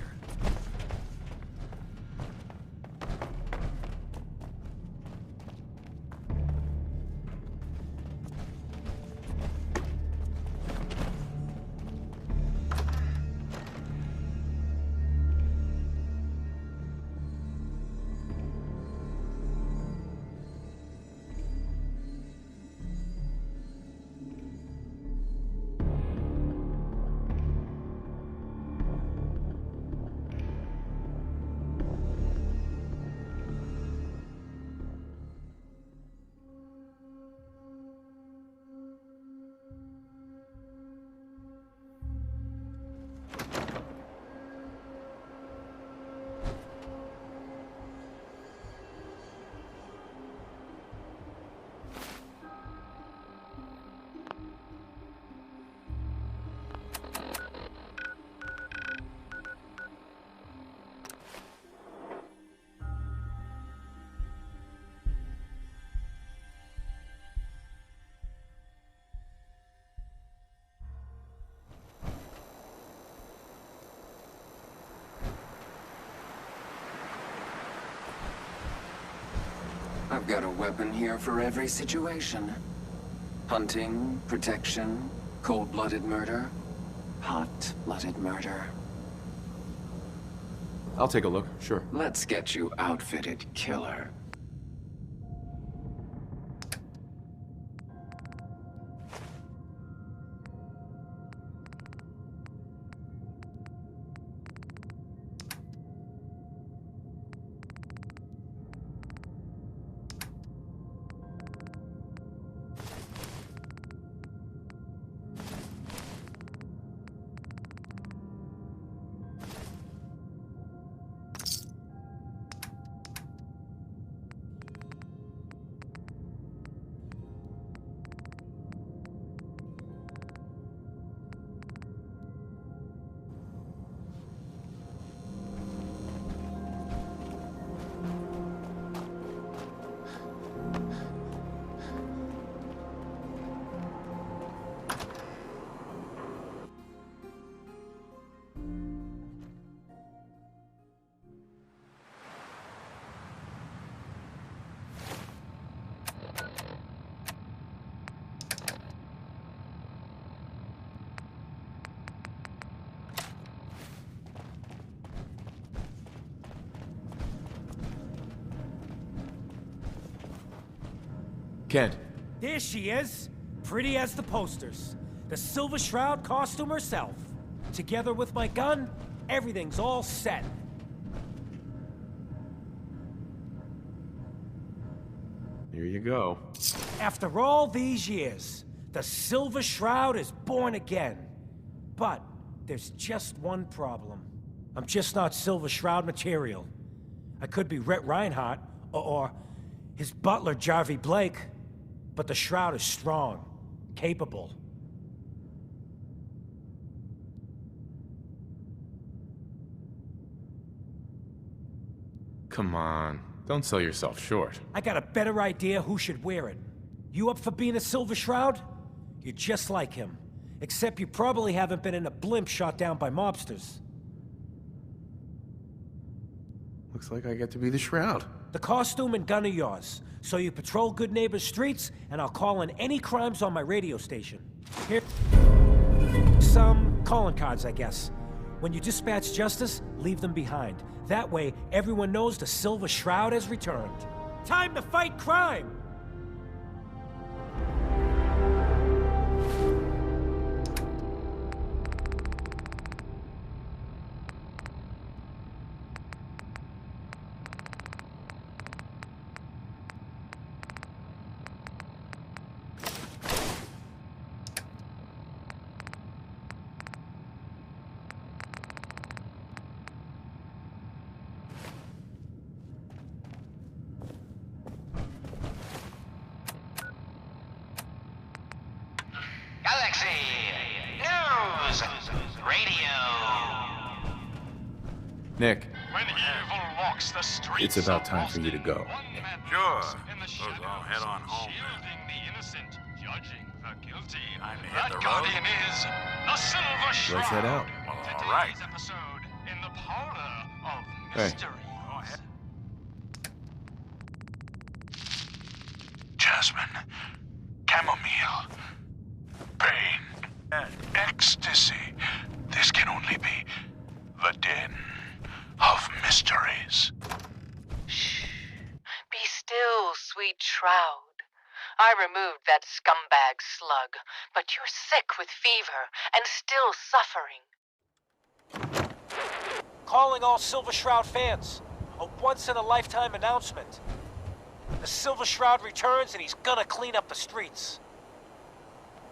Speaker 20: I've got a weapon here for every situation. Hunting, protection, cold-blooded murder, hot-blooded murder.
Speaker 1: I'll take a look, sure.
Speaker 20: Let's get you outfitted, killer.
Speaker 1: Kent.
Speaker 11: There she is, pretty as the posters. The Silver Shroud costume herself. Together with my gun, everything's all set.
Speaker 1: Here you go.
Speaker 11: After all these years, the Silver Shroud is born again. But there's just one problem. I'm just not Silver Shroud material. I could be Rhett Reinhardt, or his butler, Jarvie Blake. But the Shroud is strong, capable.
Speaker 1: Come on. Don't sell yourself short.
Speaker 11: I got a better idea who should wear it. You up for being a Silver Shroud? You're just like him. Except you probably haven't been in a blimp shot down by mobsters.
Speaker 1: Looks like I get to be the Shroud.
Speaker 11: The costume and gun are yours, so you patrol Good Neighbor's streets, and I'll call in any crimes on my radio station. Here, some calling cards, I guess. When you dispatch justice, leave them behind. That way, everyone knows the Silver Shroud has returned. Time to fight crime!
Speaker 12: Galaxy News Radio.
Speaker 1: Nick,
Speaker 12: When evil walks the streets
Speaker 1: it's about
Speaker 12: of
Speaker 1: time for you to go.
Speaker 3: Sure. Suppose I'll head on home.
Speaker 12: shielding the innocent, judging the guilty.
Speaker 3: Time to hit
Speaker 12: That
Speaker 3: the road.
Speaker 12: guardian is the Silver Shroud.
Speaker 1: Let's head out.
Speaker 12: Today's
Speaker 3: All right.
Speaker 12: episode in the parlor of
Speaker 1: Hey.
Speaker 12: mystery.
Speaker 3: Go ahead.
Speaker 5: Jasmine, chamomile, pain, ecstasy. This can only be the den of mysteries.
Speaker 21: Be still, sweet Shroud. I removed that scumbag slug, but you're sick with fever and still suffering.
Speaker 11: Calling all Silver Shroud fans. A once-in-a-lifetime announcement. The Silver Shroud returns and he's gonna clean up the streets.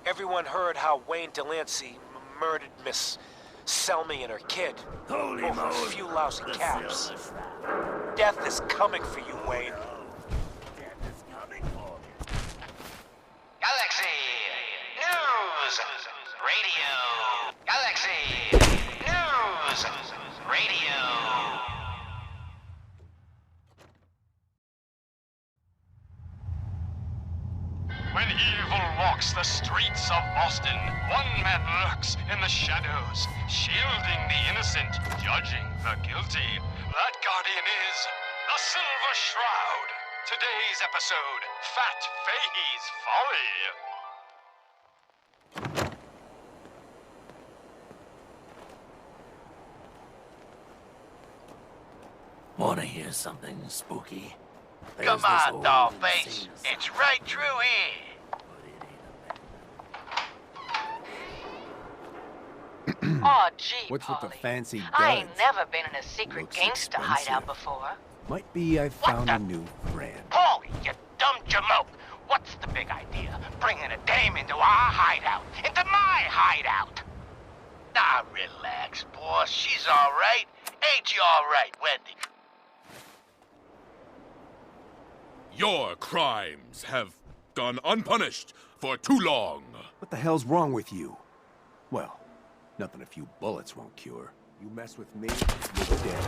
Speaker 11: Everyone heard how Wayne Delancey murdered Miss Selmy and her kid.
Speaker 4: Holy
Speaker 11: over a
Speaker 4: moly.
Speaker 11: few lousy
Speaker 4: The
Speaker 11: caps.
Speaker 4: Silver Shroud.
Speaker 11: Death is coming for you, Wayne.
Speaker 4: Death is coming for me.
Speaker 12: Galaxy News Radio. Galaxy News Radio. When evil walks the streets of Boston, one man lurks in the shadows, shielding the innocent, judging the guilty. That guardian is the Silver Shroud. Today's episode, Fat Fahey's Folly.
Speaker 4: Wanna hear something spooky?
Speaker 22: Come
Speaker 4: There's this
Speaker 22: on,
Speaker 4: old
Speaker 22: Dollface.
Speaker 4: scene of
Speaker 22: It's right through here.
Speaker 14: Aw, gee,
Speaker 19: What's with the
Speaker 14: Paulie.
Speaker 19: fancy
Speaker 14: I ain't
Speaker 19: guns?
Speaker 14: never been in a secret
Speaker 19: Looks
Speaker 14: gangster
Speaker 19: expensive.
Speaker 14: hideout before.
Speaker 19: Might be I found a new friend.
Speaker 22: Paulie, you dumb jamoke. What's the big idea? Bringing a dame into our hideout. Into my hideout. Now relax, boss. She's all right. Ain't you all right, Wendy?
Speaker 23: Your crimes have gone unpunished for too long.
Speaker 19: What the hell's wrong with you? Well, nothing a few bullets won't cure. You mess with me, you're dead.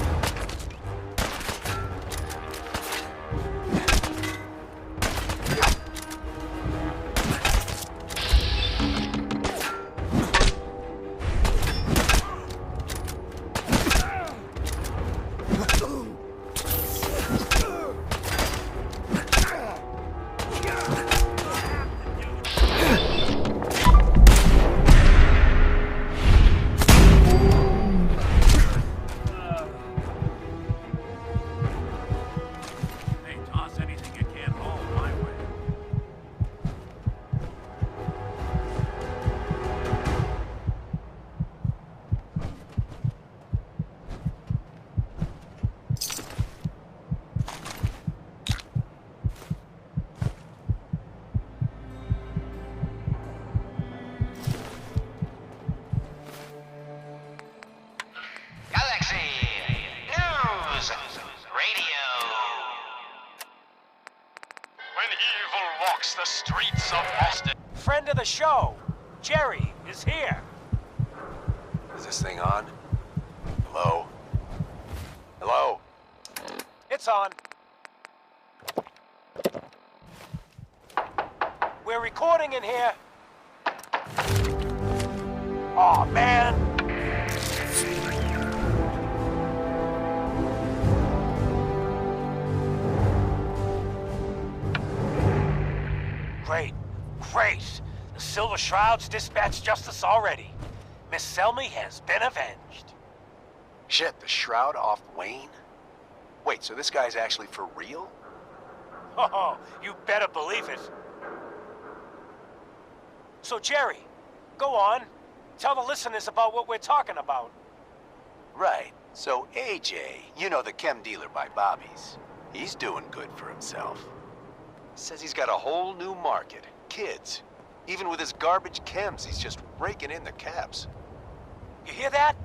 Speaker 12: walks the streets of Boston.
Speaker 11: Friend of the show, Jerry, is here.
Speaker 19: Is this thing on? Hello? Hello?
Speaker 11: It's on. We're recording in here. Aw, man. Great. The Silver Shroud's dispatched justice already. Miss Selmy has been avenged.
Speaker 19: Shit, the Shroud off Wayne? Wait, so this guy's actually for real?
Speaker 11: Oh, you better believe it. So, Jerry, go on. Tell the listeners about what we're talking about.
Speaker 19: Right. So AJ, you know, the chem dealer by Bobby's, he's doing good for himself. Says he's got a whole new market. Kids. Even with his garbage chems, he's just raking in the cabs.
Speaker 11: You hear that?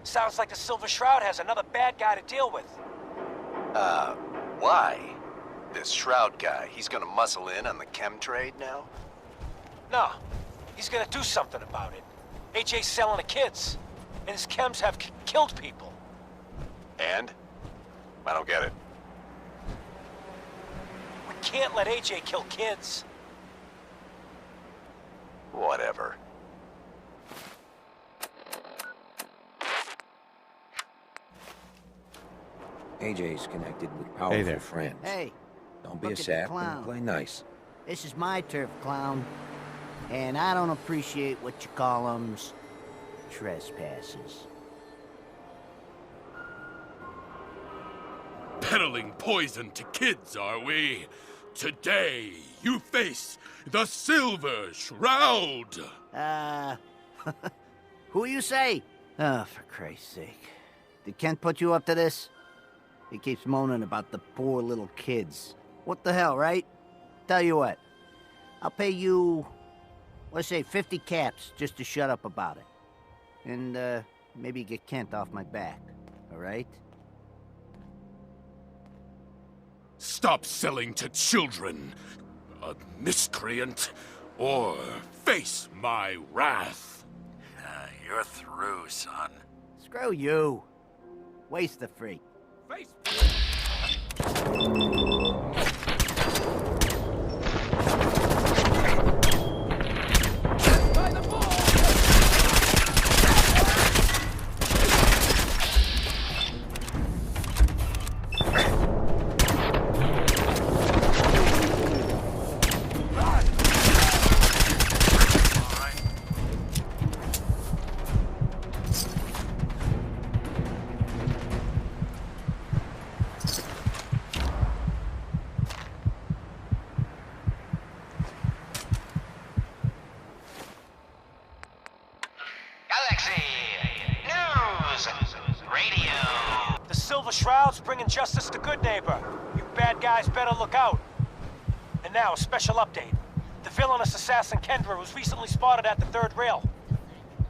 Speaker 11: Sounds like the Silver Shroud has another bad guy to deal with.
Speaker 19: Why? This Shroud guy, he's gonna muscle in on the chem trade now?
Speaker 11: No, he's gonna do something about it. AJ's selling the kids, and his chems have killed people.
Speaker 19: And? I don't get it.
Speaker 11: We can't let AJ kill kids.
Speaker 19: Whatever.
Speaker 2: AJ's connected with powerful friends.
Speaker 8: Hey.
Speaker 2: Don't be a
Speaker 8: look at the
Speaker 2: sap
Speaker 8: clown.
Speaker 2: and play nice.
Speaker 8: This is my turf, clown. And I don't appreciate what you call 'em's trespasses.
Speaker 23: Peddling poison to kids, are we? Today, you face the Silver Shroud!
Speaker 8: Who you say? Oh, for Christ's sake. Did Kent put you up to this? He keeps moaning about the poor little kids. What the hell, right? Tell you what. I'll pay you, let's say 50 caps just to shut up about it. And, maybe get Kent off my back, all right?
Speaker 23: Stop selling to children, a miscreant, or face my wrath.
Speaker 3: You're through, son.
Speaker 8: Screw you. Waste the freak.
Speaker 23: Face.
Speaker 11: Shroud's bringing justice to Good Neighbor. You bad guys better look out. And now, a special update. The villainous assassin Kendra was recently spotted at the third rail.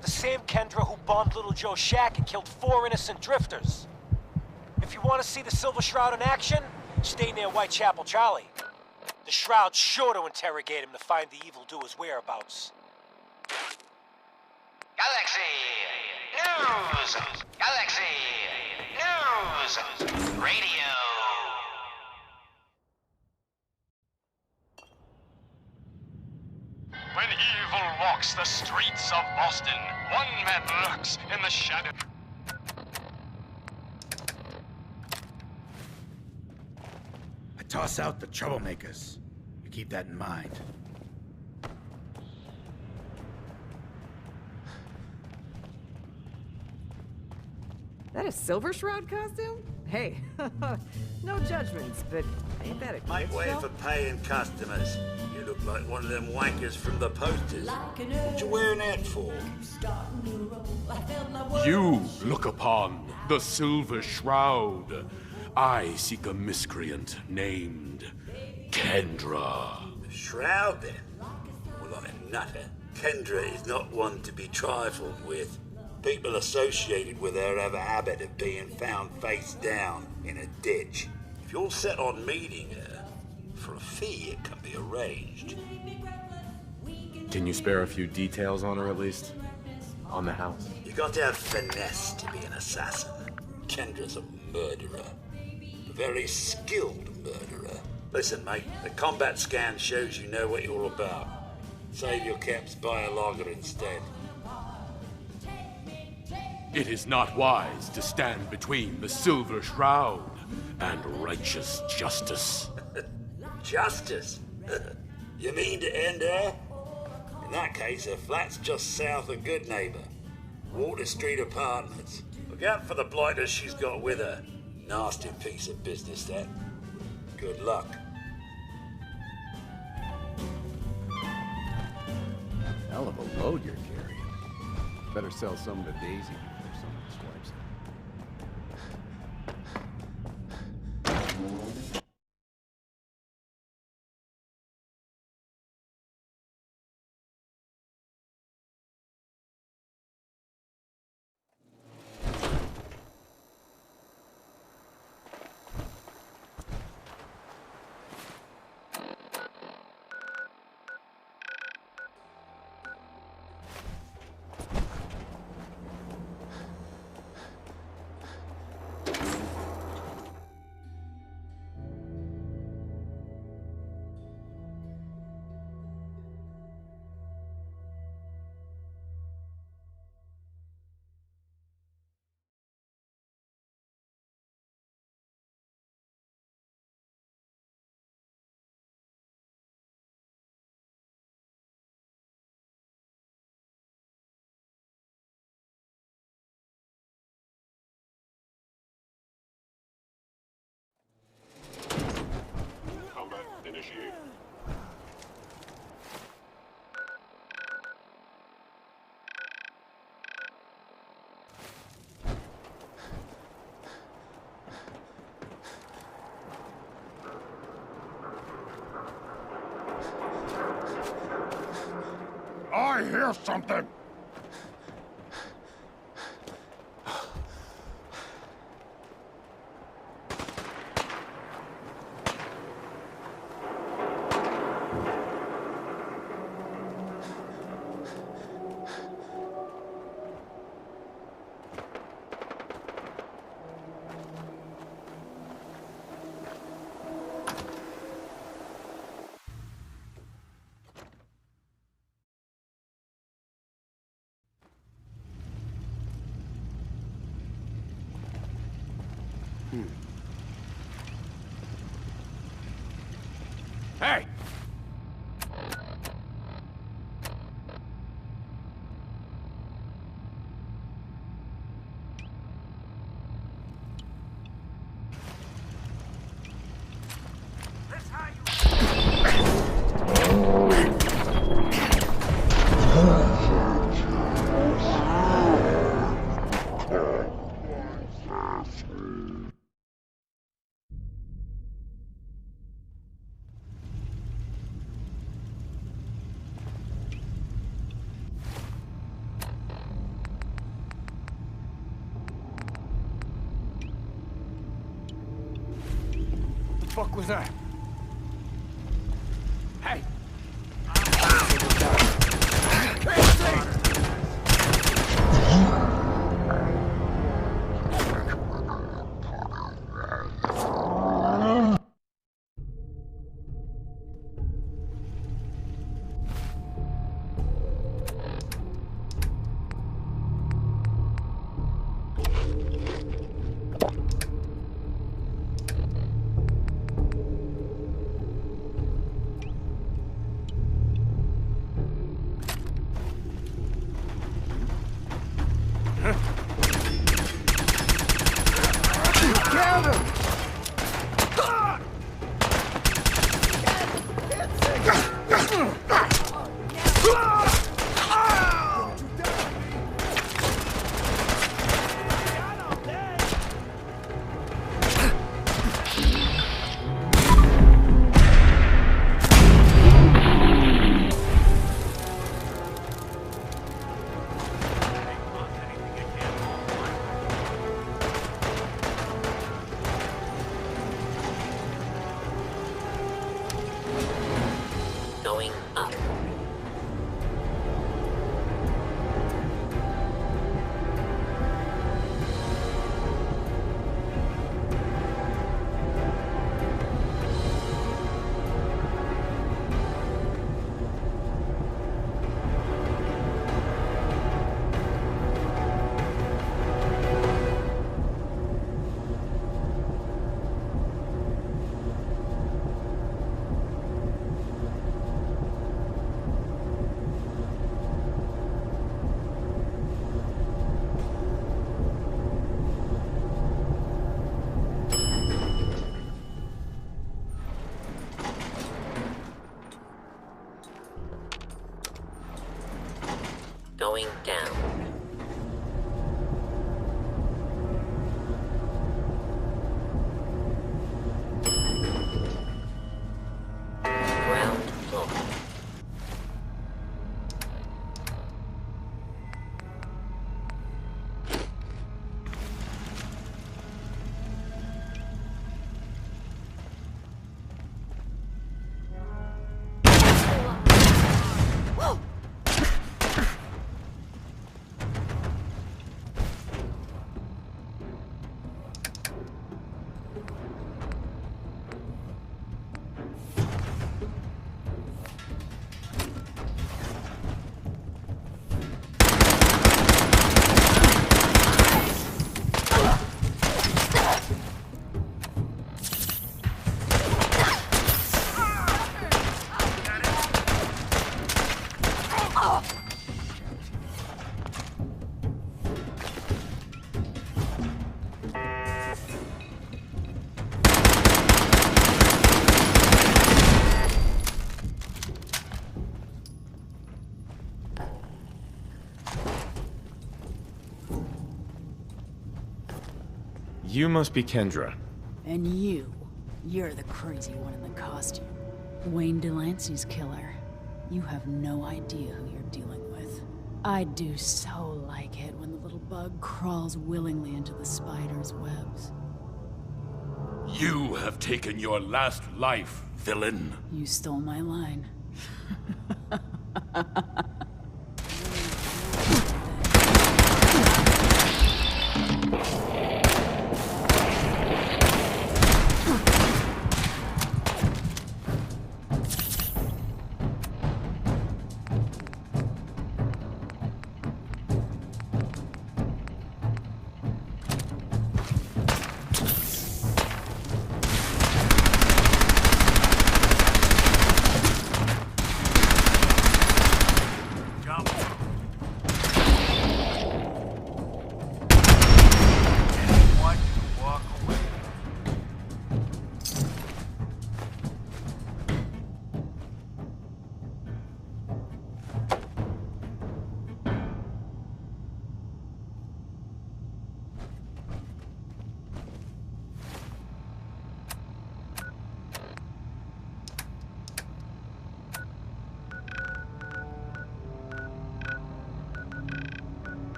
Speaker 11: The same Kendra who bombed Little Joe's shack and killed 4 innocent drifters. If you want to see the Silver Shroud in action, stay near Whitechapel Charlie. The Shroud's sure to interrogate him to find the evildoer's whereabouts.
Speaker 22: Galaxy News! Galaxy News! Radio! When evil walks the streets of Boston, one man lurks in the shadow.
Speaker 9: I toss out the troublemakers. You keep that in mind.
Speaker 7: That a Silver Shroud costume? Hey, no judgments, but ain't that a
Speaker 9: Make
Speaker 7: kid's
Speaker 9: way
Speaker 7: show?
Speaker 9: for paying customers. You look like one of them wankers from the posters. What you wearing that for?
Speaker 23: You look upon the Silver Shroud. I seek a miscreant named Kendra.
Speaker 9: Shroud, then? Well, I'm a nutter. Kendra is not one to be trifled with. People associated with her have a habit of being found face down in a ditch. If you're set on meeting her, for a fee, it can be arranged.
Speaker 1: Can you spare a few details on her, at least? On the house?
Speaker 9: You got to have finesse to be an assassin. Kendra's a murderer. A very skilled murderer. Listen, mate, the combat scan shows you know what you're about. Save your caps, buy a lager instead.
Speaker 23: It is not wise to stand between the Silver Shroud and righteous justice.
Speaker 9: Justice? You mean to end her? In that case, her flat's just south of Goodneighbor. Water Street Apartments. Look out for the blighters she's got with her. Nasty piece of business, that. Good luck.
Speaker 17: Hell of a load you're carrying. Better sell some to Daisy before someone swipes it.
Speaker 5: Initiate.
Speaker 4: I hear something!
Speaker 23: Hey!
Speaker 4: What the fuck was that? Hey!
Speaker 22: going down. Ground floor.
Speaker 1: You must be Kendra.
Speaker 16: And you're the crazy one in the costume. Wayne Delancey's killer. You have no idea who you're dealing with. I do so like it when the little bug crawls willingly into the spider's webs.
Speaker 23: You have taken your last life, villain.
Speaker 16: You stole my line.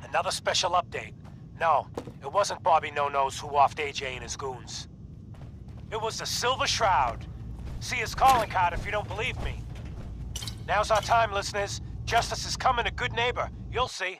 Speaker 11: Another special update. No, it wasn't Bobby No-Nos who offed AJ and his goons. It was the Silver Shroud. See his calling card if you don't believe me. Now's our time, listeners. Justice is coming to Good Neighbor. You'll see.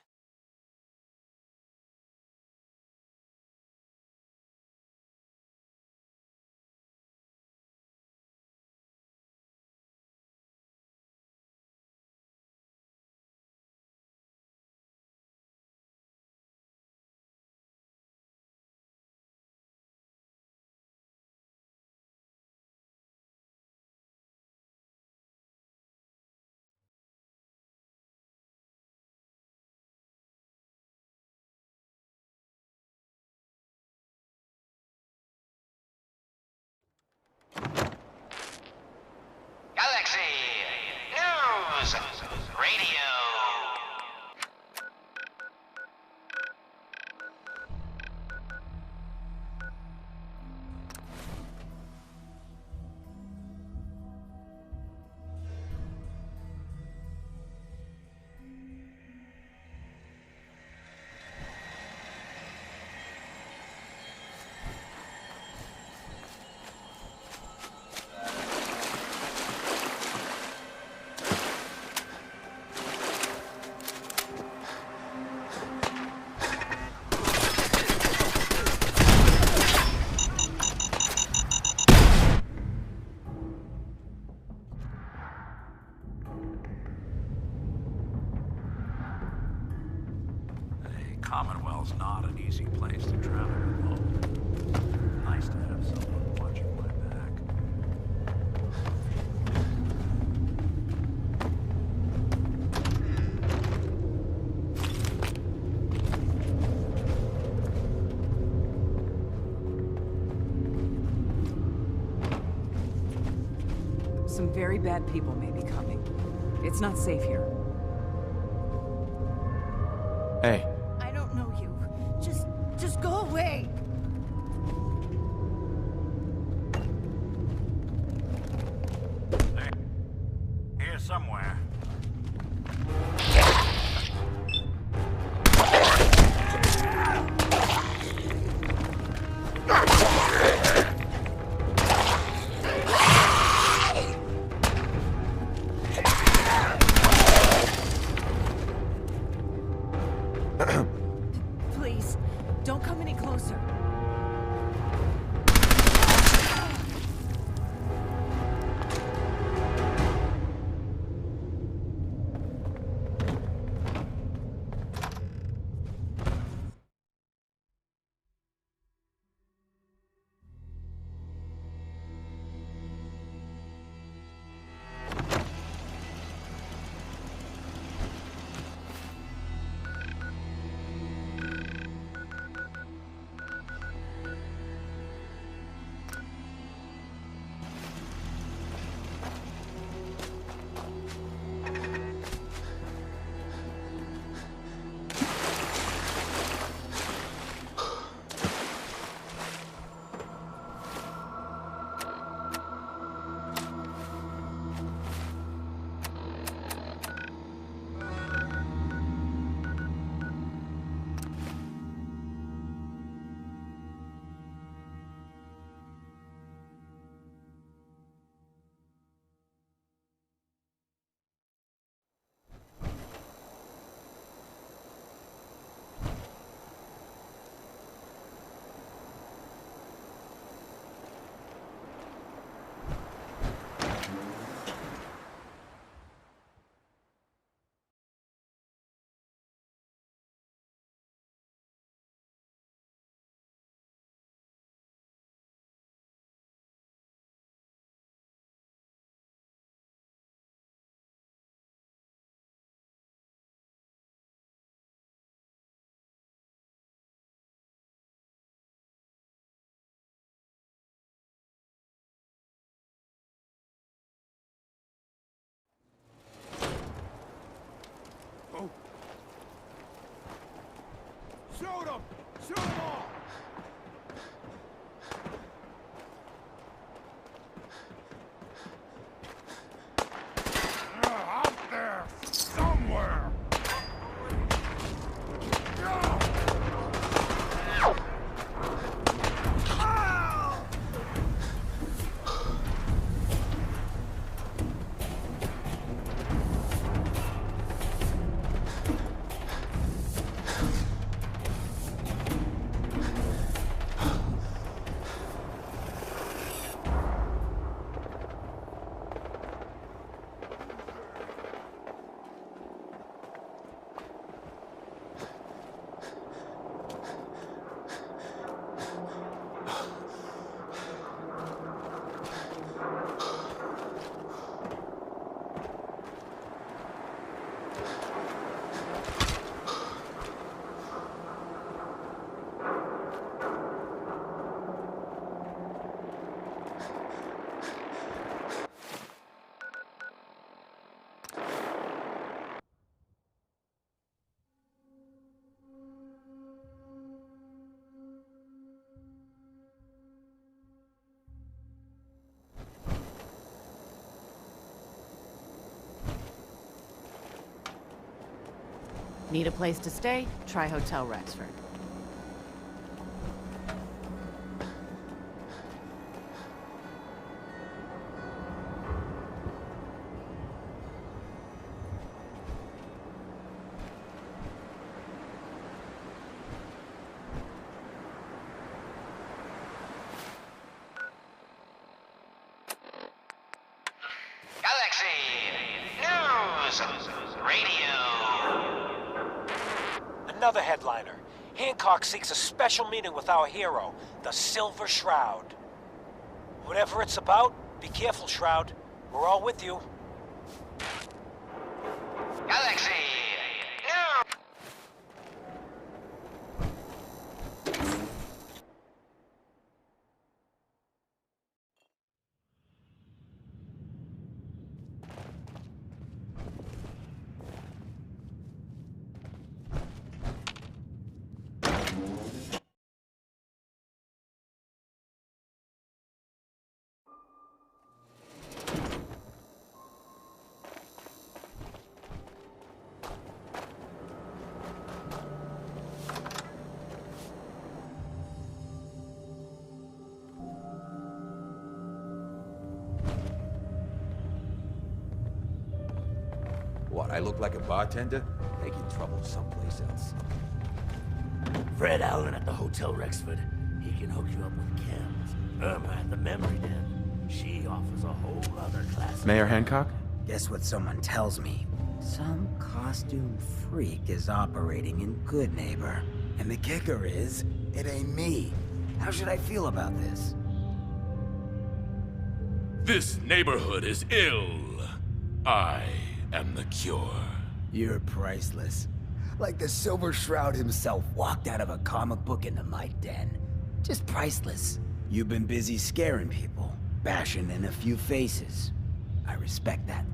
Speaker 22: Galaxy News Radio.
Speaker 3: Commonwealth's not an easy place to travel alone. Nice to have someone watching my back.
Speaker 6: Some very bad people may be coming. It's not safe here.
Speaker 1: Hey.
Speaker 14: I don't know you. Just go away.
Speaker 3: Here somewhere.
Speaker 14: Please, don't come any closer.
Speaker 4: Shoot him! Shoot them all! Out there! Somewhere!
Speaker 7: Need a place to stay? Try Hotel Rexford.
Speaker 22: Galaxy News Radio.
Speaker 11: Another headliner. Hancock seeks a special meeting with our hero, the Silver Shroud. Whatever it's about, be careful, Shroud. We're all with you.
Speaker 22: Galaxy News.
Speaker 2: What, I look like a bartender? They get in trouble someplace else.
Speaker 4: Fred Allen at the Hotel Rexford. He can hook you up with Kim. Irma at the Memory Den. She offers a whole other class.
Speaker 1: Mayor Hancock?
Speaker 10: Guess what someone tells me? Some costume freak is operating in Good Neighbor. And the kicker is, it ain't me. How should I feel about this?
Speaker 23: This neighborhood is ill. I am the cure.
Speaker 10: You're priceless. Like the Silver Shroud himself walked out of a comic book into my den. Just priceless. You've been busy scaring people, bashing in a few faces. I respect that,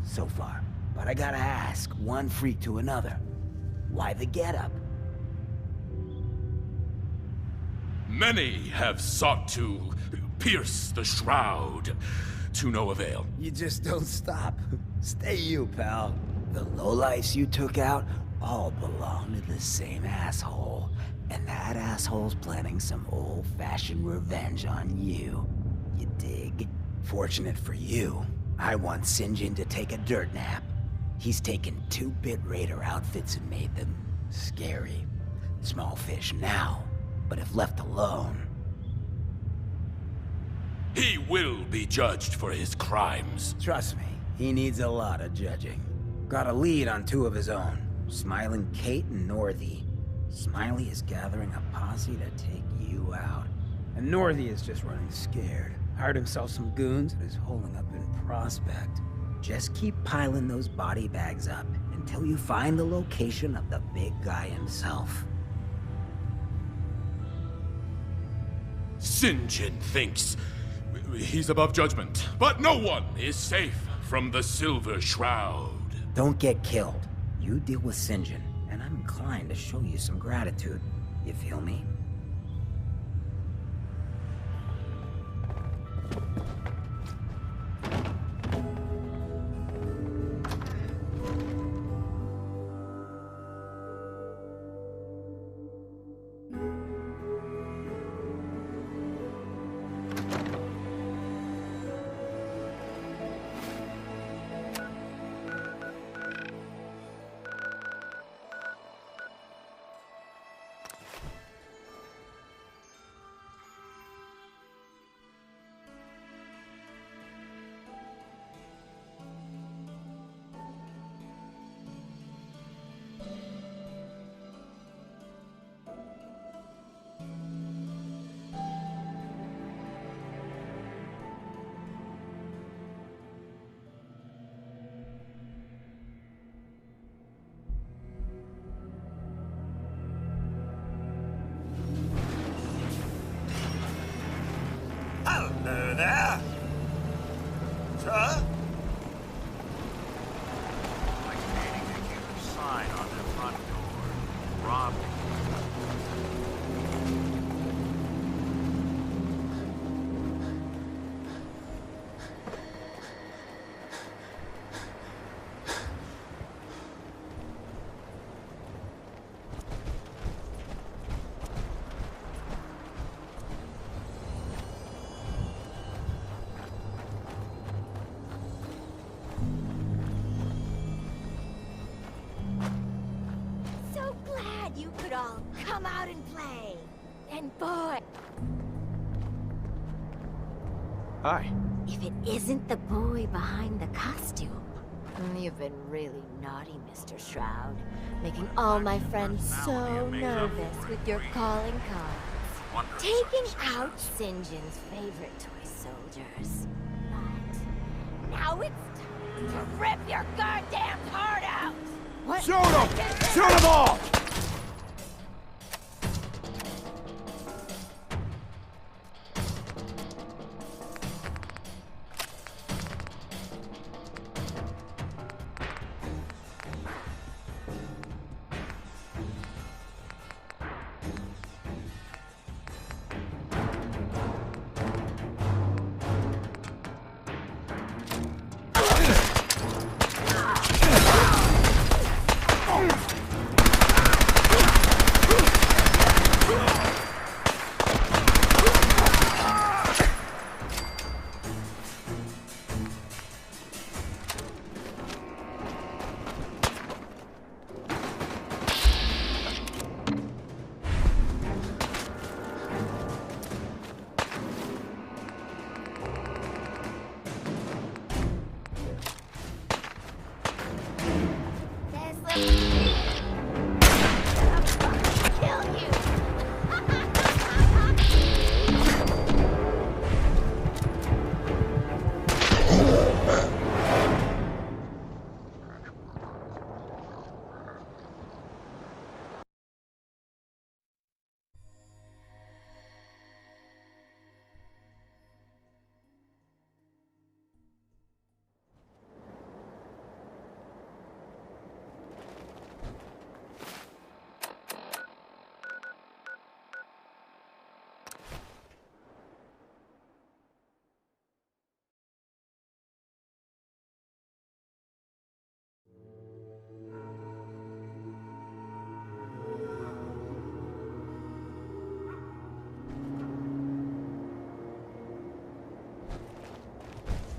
Speaker 10: so far. But I gotta ask, one freak to another. Why the getup?
Speaker 23: Many have sought to pierce the shroud, to no avail.
Speaker 10: You just don't stop. Stay you, pal. The lowlifes you took out all belong to the same asshole. And that asshole's planning some old-fashioned revenge on you. You dig? Fortunate for you, I want Sinjin to take a dirt nap. He's taken 2-bit Raider outfits and made them scary. Small fish now, but if left alone...
Speaker 23: He will be judged for his crimes.
Speaker 10: Trust me, he needs a lot of judging. Got a lead on 2 of his own, Smiling Kate and Northy. Smiley is gathering a posse to take you out. And Northy is just running scared. Hired himself some goons and is holding up in Prospect. Just keep piling those body bags up until you find the location of the big guy himself.
Speaker 23: Sinjin thinks he's above judgment, but no one is safe from the Silver Shroud.
Speaker 10: Don't get killed. You deal with Sinjin, and I'm inclined to show you some gratitude. You feel me?
Speaker 4: Hello there. Sir?
Speaker 3: Like painting a huge sign on their front door. Robbed.
Speaker 14: You could all come out and play. And boy...
Speaker 1: Hi.
Speaker 14: If it isn't the boy behind the costume. You've been really naughty, Mr. Shroud. Making all my friends so nervous with your calling cards. Taking out Sinjin's favorite toy soldiers. But now it's time to rip your goddamn heart out! What?
Speaker 18: Shoot them! Shoot them all!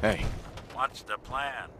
Speaker 1: Hey.
Speaker 3: What's the plan?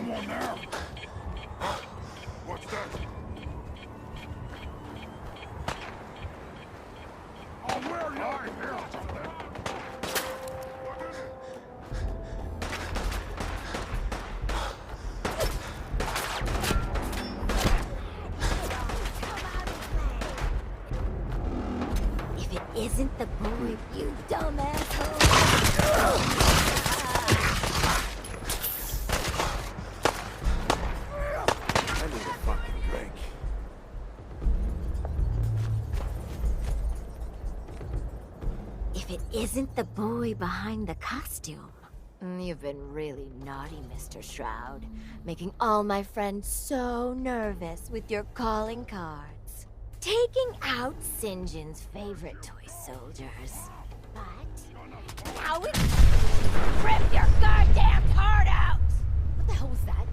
Speaker 5: Someone there? What's that? Oh, where are you? Here, something.
Speaker 14: If it isn't the boy, you dumb asshole.
Speaker 2: I need a fucking drink.
Speaker 14: If it isn't the boy behind the costume. You've been really naughty, Mr. Shroud. Making all my friends so nervous with your calling cards. Taking out St. John's favorite toy soldiers. But now it's... Rip your goddamn heart out! What the hell was that?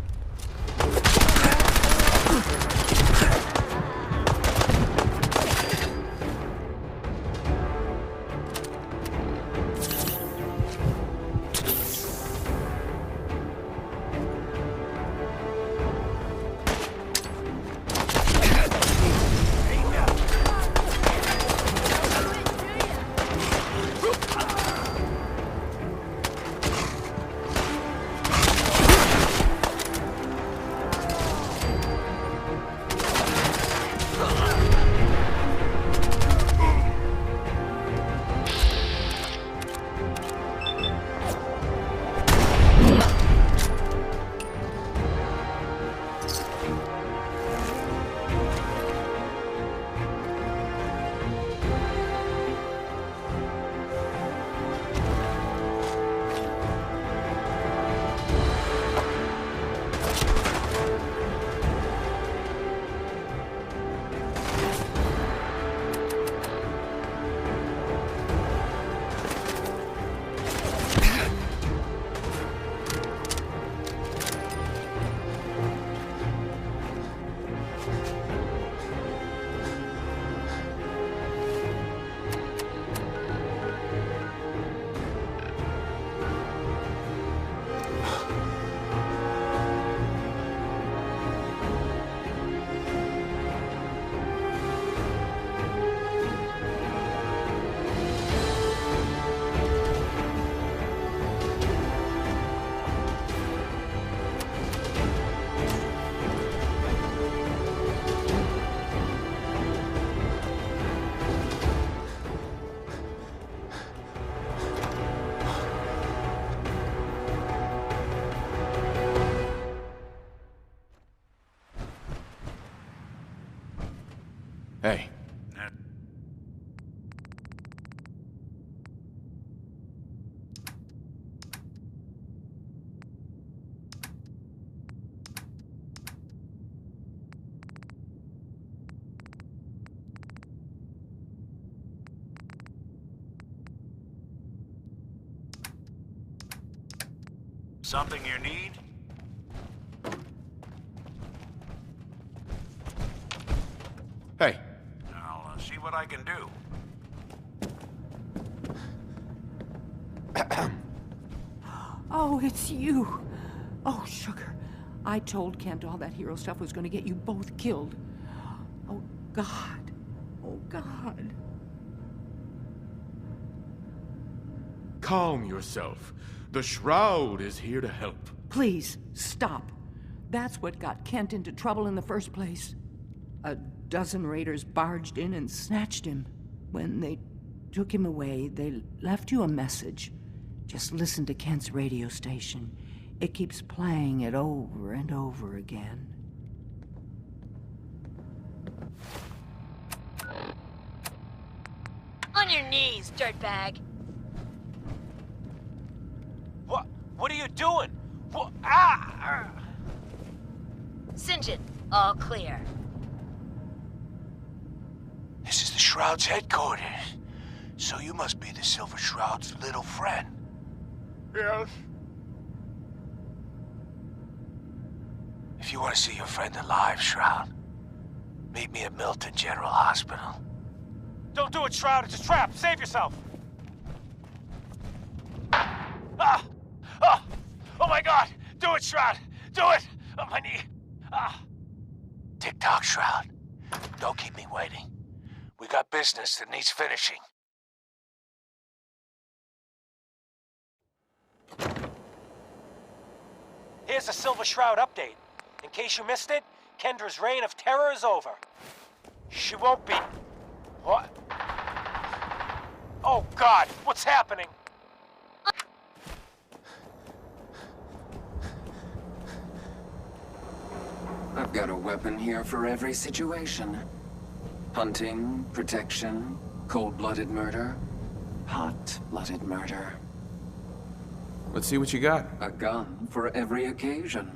Speaker 1: Hey.
Speaker 3: Something you need?
Speaker 1: Hey.
Speaker 3: I'll see what I can do.
Speaker 6: Oh, it's you. Oh, sugar. I told Kent all that hero stuff was going to get you both killed. Oh, God. Oh, God.
Speaker 23: Calm yourself. The Shroud is here to help.
Speaker 6: Please, stop. That's what got Kent into trouble in the first place. A dozen raiders barged in and snatched him. When they took him away, they left you a message. Just listen to Kent's radio station. It keeps playing it over and over again.
Speaker 14: On your knees, dirtbag.
Speaker 11: What are you doing? What? Ah!
Speaker 14: St. John, all clear.
Speaker 22: This is the Shroud's headquarters. So you must be the Silver Shroud's little friend.
Speaker 5: Yes.
Speaker 22: If you want to see your friend alive, Shroud, meet me at Milton General Hospital.
Speaker 11: Don't do it, Shroud. It's a trap. Save yourself. Ah! Ah! Oh my God! Do it, Shroud! Do it! My knee! Ah!
Speaker 22: Tick-tock, Shroud. Don't keep me waiting. We got business that needs finishing.
Speaker 11: Here's a Silver Shroud update. In case you missed it, Kendra's reign of terror is over. She won't be... What? Oh, God! What's happening?
Speaker 13: I've got a weapon here for every situation. Hunting, protection, cold-blooded murder, hot-blooded murder.
Speaker 1: Let's see what you got.
Speaker 13: A gun for every occasion.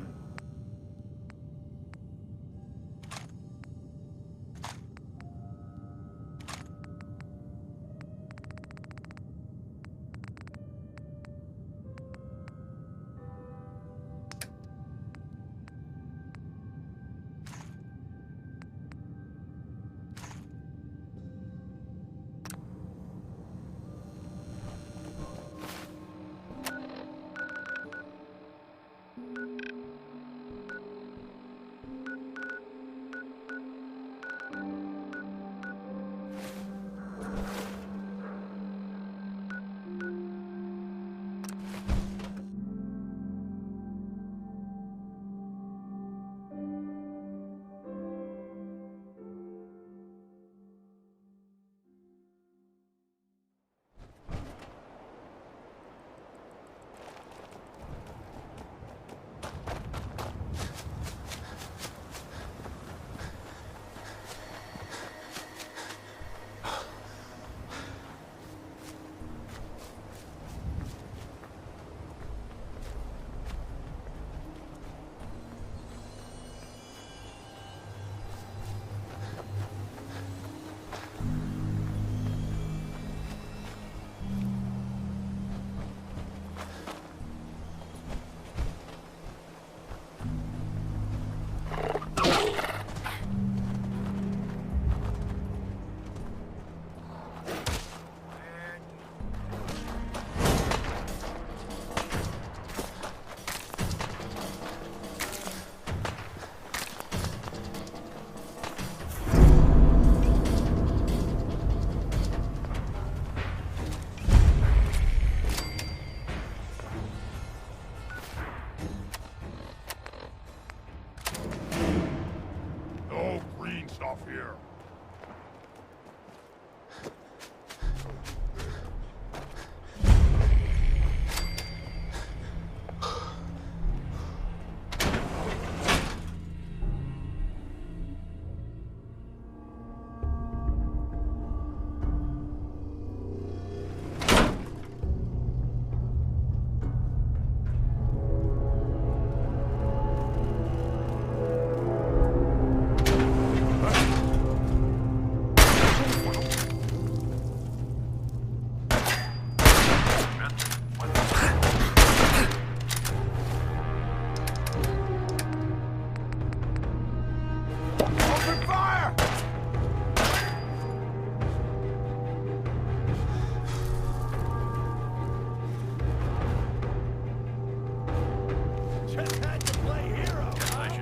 Speaker 5: Here.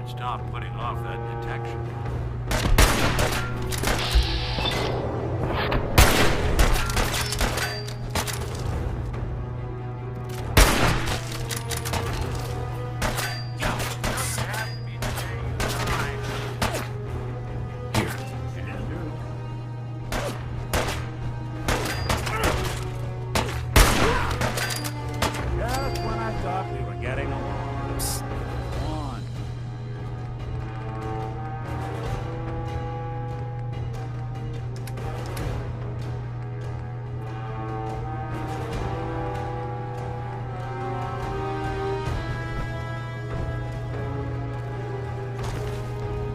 Speaker 3: Stop putting off that detection.
Speaker 15: Just when I thought we were getting along. Come on.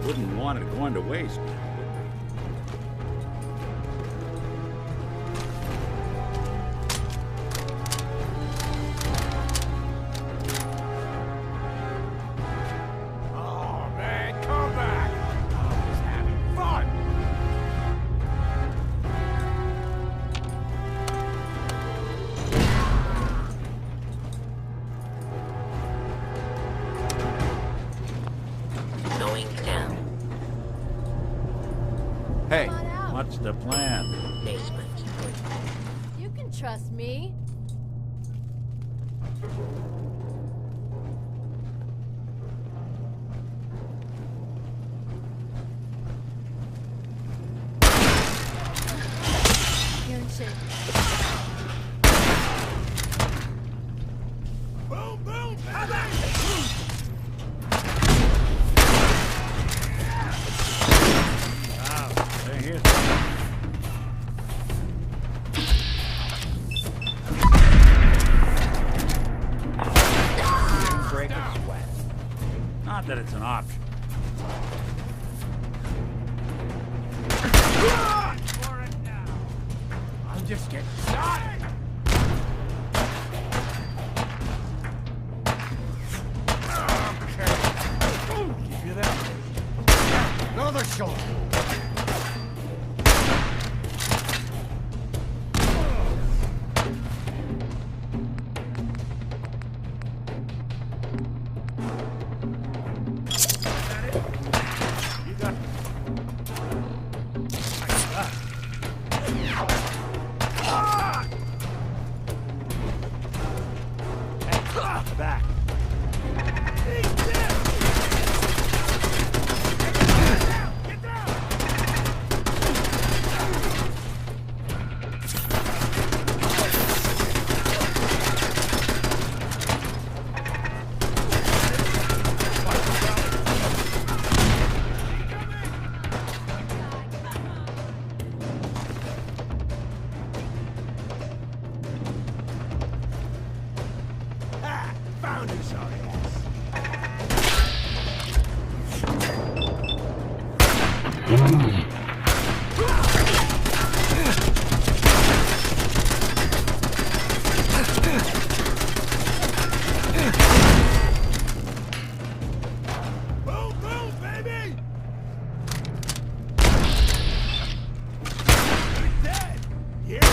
Speaker 15: Wouldn't want it going to waste.
Speaker 4: Oh, man, come back! I was having fun!
Speaker 3: What's the plan?
Speaker 12: You can trust me. You're in shape.
Speaker 4: Boom, boom, baby!
Speaker 3: Wow, they're here.
Speaker 10: Break a sweat.
Speaker 3: Not that it's an option.
Speaker 4: I'm just getting started. Okay. Give you that. Another shot.
Speaker 15: Back.
Speaker 4: Found you, sorry ass. Boom, boom, baby! You're dead! Yeah!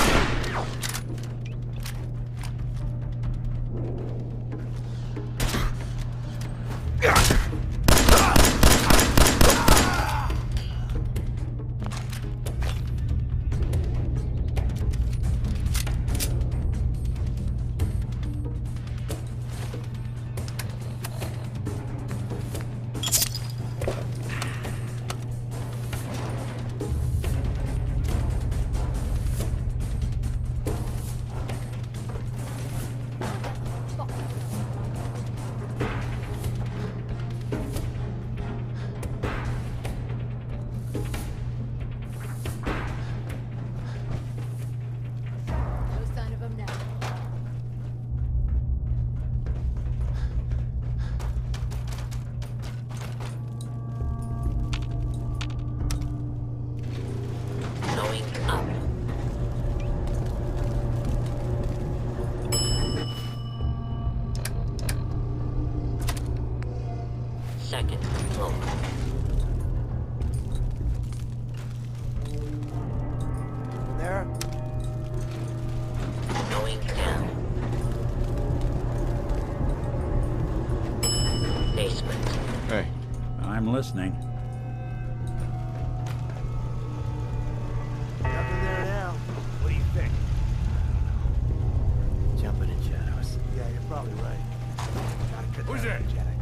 Speaker 12: No sign of him now.
Speaker 14: Going up. Second floor.
Speaker 4: There?
Speaker 14: Going down. Basement.
Speaker 1: Hey.
Speaker 3: I'm listening.
Speaker 4: Nothing there now. What do you think?
Speaker 10: Jumping in shadows.
Speaker 4: Yeah, you're probably right. Gotta cut
Speaker 10: Who's
Speaker 4: down
Speaker 10: there?
Speaker 4: the jet, I guess.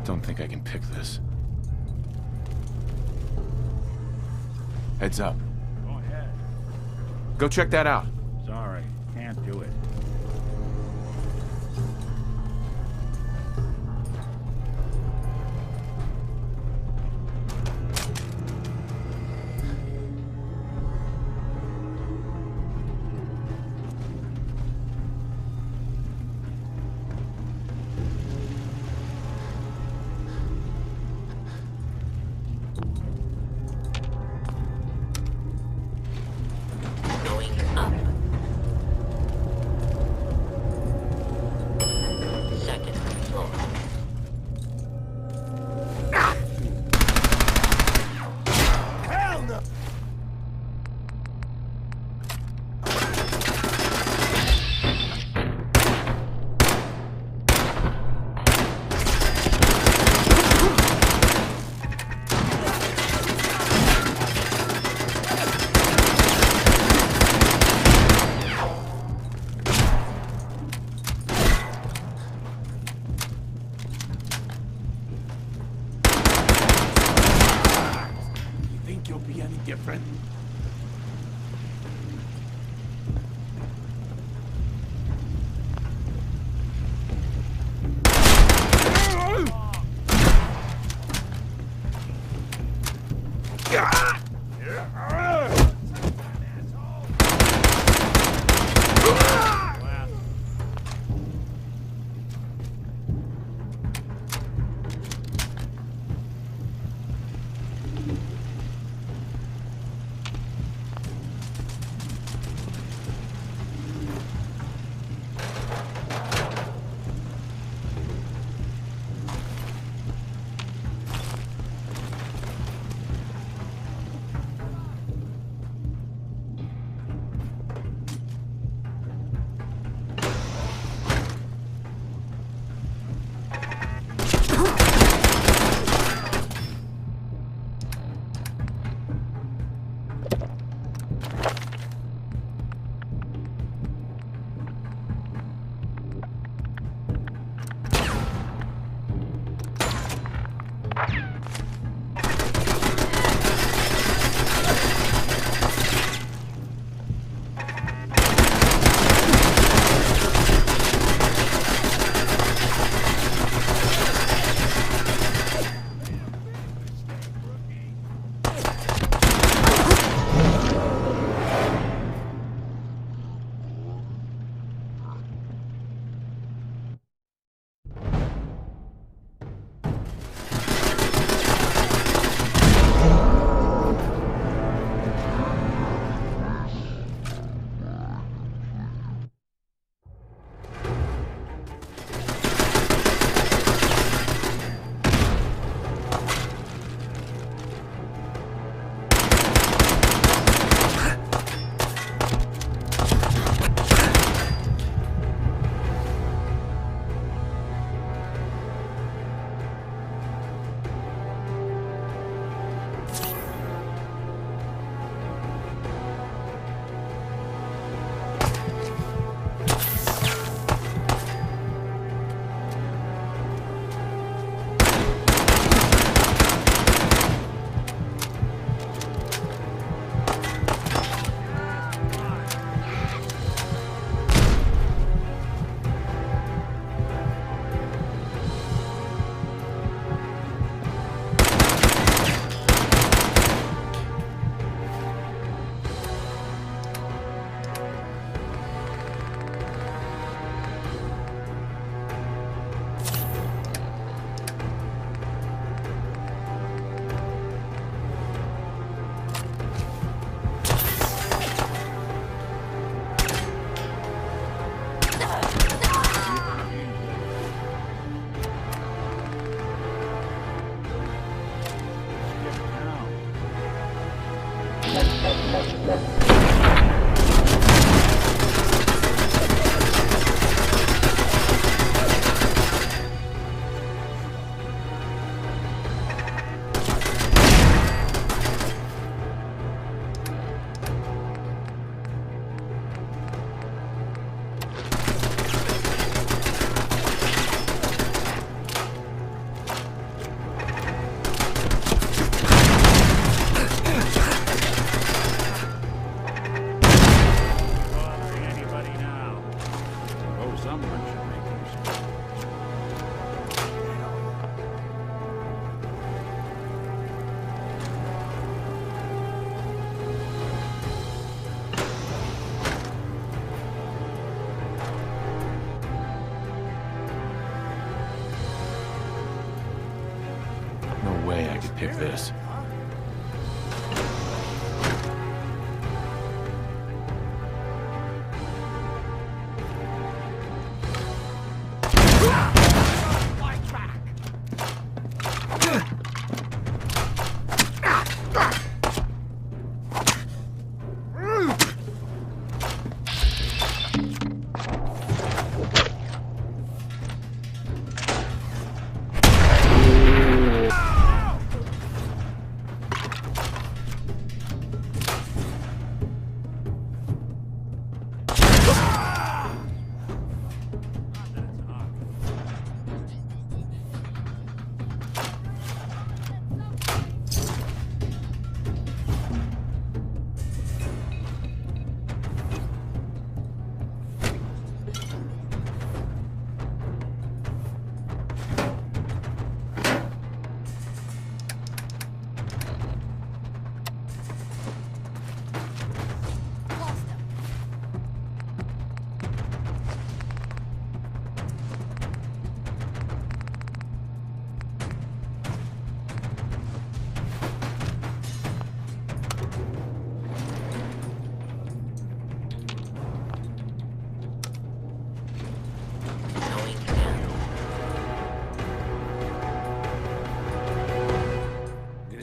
Speaker 1: Don't think I can pick this. Heads up.
Speaker 3: Go ahead.
Speaker 1: Go check that out.
Speaker 3: Sorry, can't do it.
Speaker 14: Going up.
Speaker 1: different. Pick this.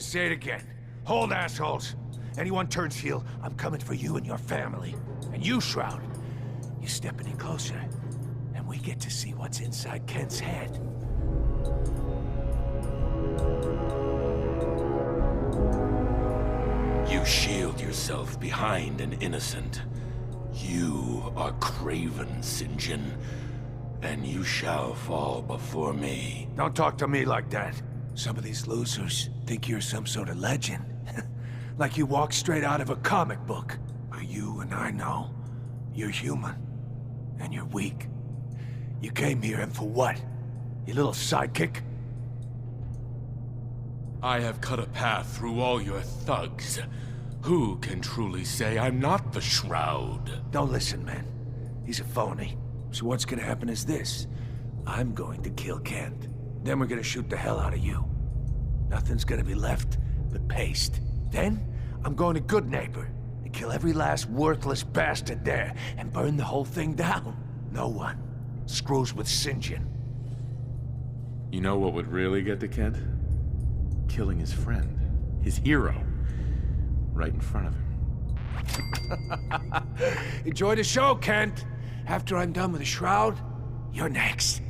Speaker 4: say it again. Hold, assholes. Anyone turns heel, I'm coming for you and your family. And you, Shroud, you step any closer, and we get to see what's inside Kent's head.
Speaker 23: You shield yourself behind an innocent. You are Craven, St. John, and you shall fall before me.
Speaker 4: Don't talk to me like that. Some of these losers think you're some sort of legend. Like you walked straight out of a comic book. But you and I know you're human. And you're weak. You came here and for what? Your little sidekick?
Speaker 23: I have cut a path through all your thugs. Who can truly say I'm not the Shroud?
Speaker 4: Don't listen, man. He's a phony. So what's gonna happen is this. I'm going to kill Kent. Then we're gonna shoot the hell out of you. Nothing's gonna be left but paste. Then, I'm going to Good Neighbor and kill every last worthless bastard there and burn the whole thing down. No one screws with St. John.
Speaker 1: You know what would really get to Kent? Killing his friend. His hero. Right in front of him.
Speaker 4: Enjoy the show, Kent. After I'm done with the Shroud, you're next.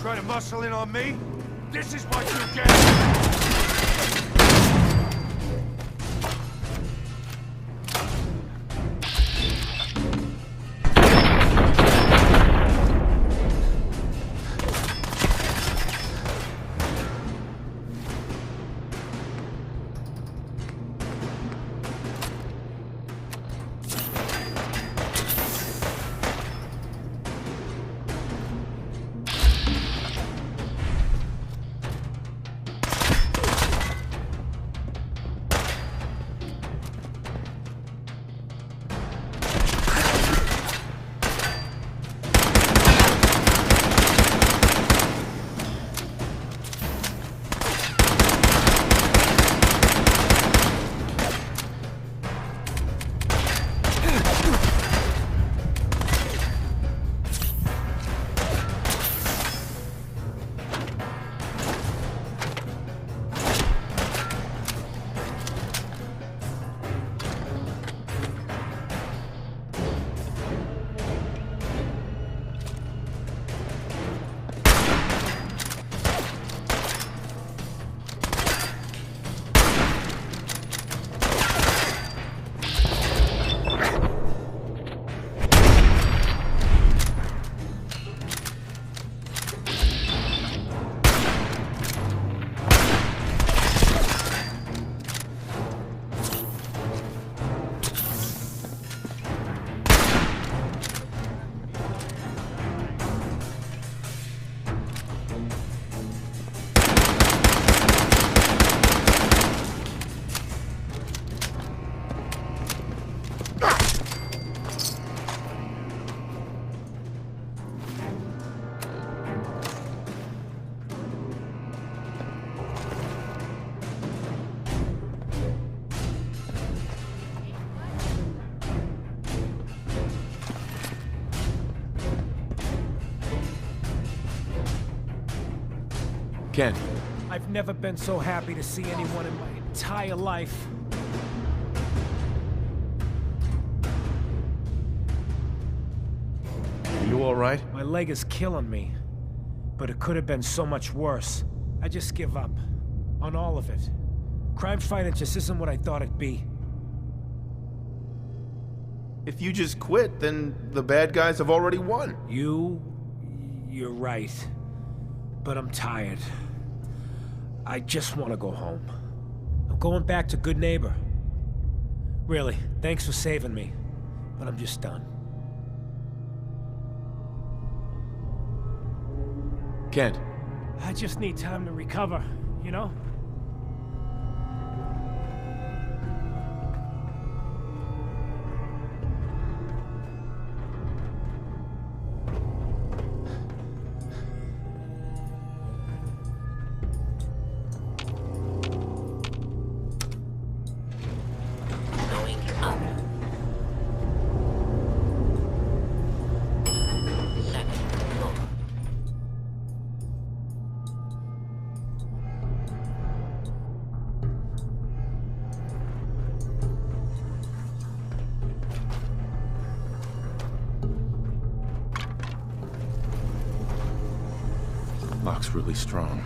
Speaker 4: Try to muscle in on me? This is what you get!
Speaker 1: Kent.
Speaker 11: I've never been so happy to see anyone in my entire life.
Speaker 1: You all right?
Speaker 11: My leg is killing me. But it could have been so much worse. I just give up. On all of it. Crime fighting just isn't what I thought it'd be.
Speaker 1: If you just quit, then the bad guys have already won.
Speaker 11: You You're right. But I'm tired. I just want to go home. I'm going back to Good Neighbor. Really, thanks for saving me. But I'm just done.
Speaker 1: Kent.
Speaker 11: I just need time to recover, you know?
Speaker 1: Lock's really strong.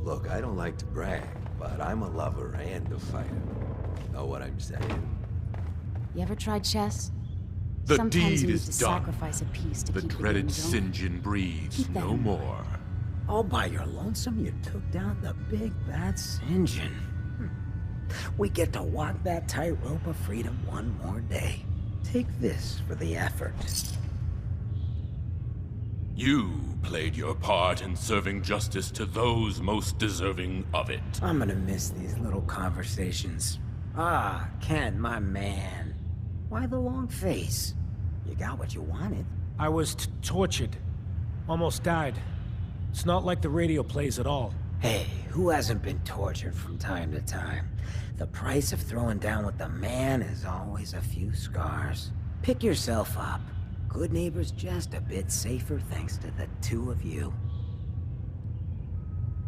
Speaker 2: Look, I don't like to brag, but I'm a lover and a fighter. Know what I'm saying?
Speaker 16: You ever tried chess?
Speaker 23: The
Speaker 16: Sometimes
Speaker 23: deed
Speaker 16: you
Speaker 23: is
Speaker 16: need to
Speaker 23: done.
Speaker 16: sacrifice a piece to
Speaker 23: The
Speaker 16: keep
Speaker 23: dreaded
Speaker 16: the game going.
Speaker 23: St. John breathes
Speaker 16: Keep that
Speaker 23: no
Speaker 16: in mind.
Speaker 23: more.
Speaker 10: All by your lonesome, you took down the big bad St. John. We get to walk that tightrope of freedom one more day. Take this for the effort.
Speaker 23: You played your part in serving justice to those most deserving of it.
Speaker 10: I'm gonna miss these little conversations. Ah, Ken, my man. Why the long face? You got what you wanted.
Speaker 11: I was tortured. Almost died. It's not like the radio plays at all.
Speaker 10: Hey, who hasn't been tortured from time to time? The price of throwing down with the man is always a few scars. Pick yourself up. Good Neighbor's just a bit safer thanks to the two of you.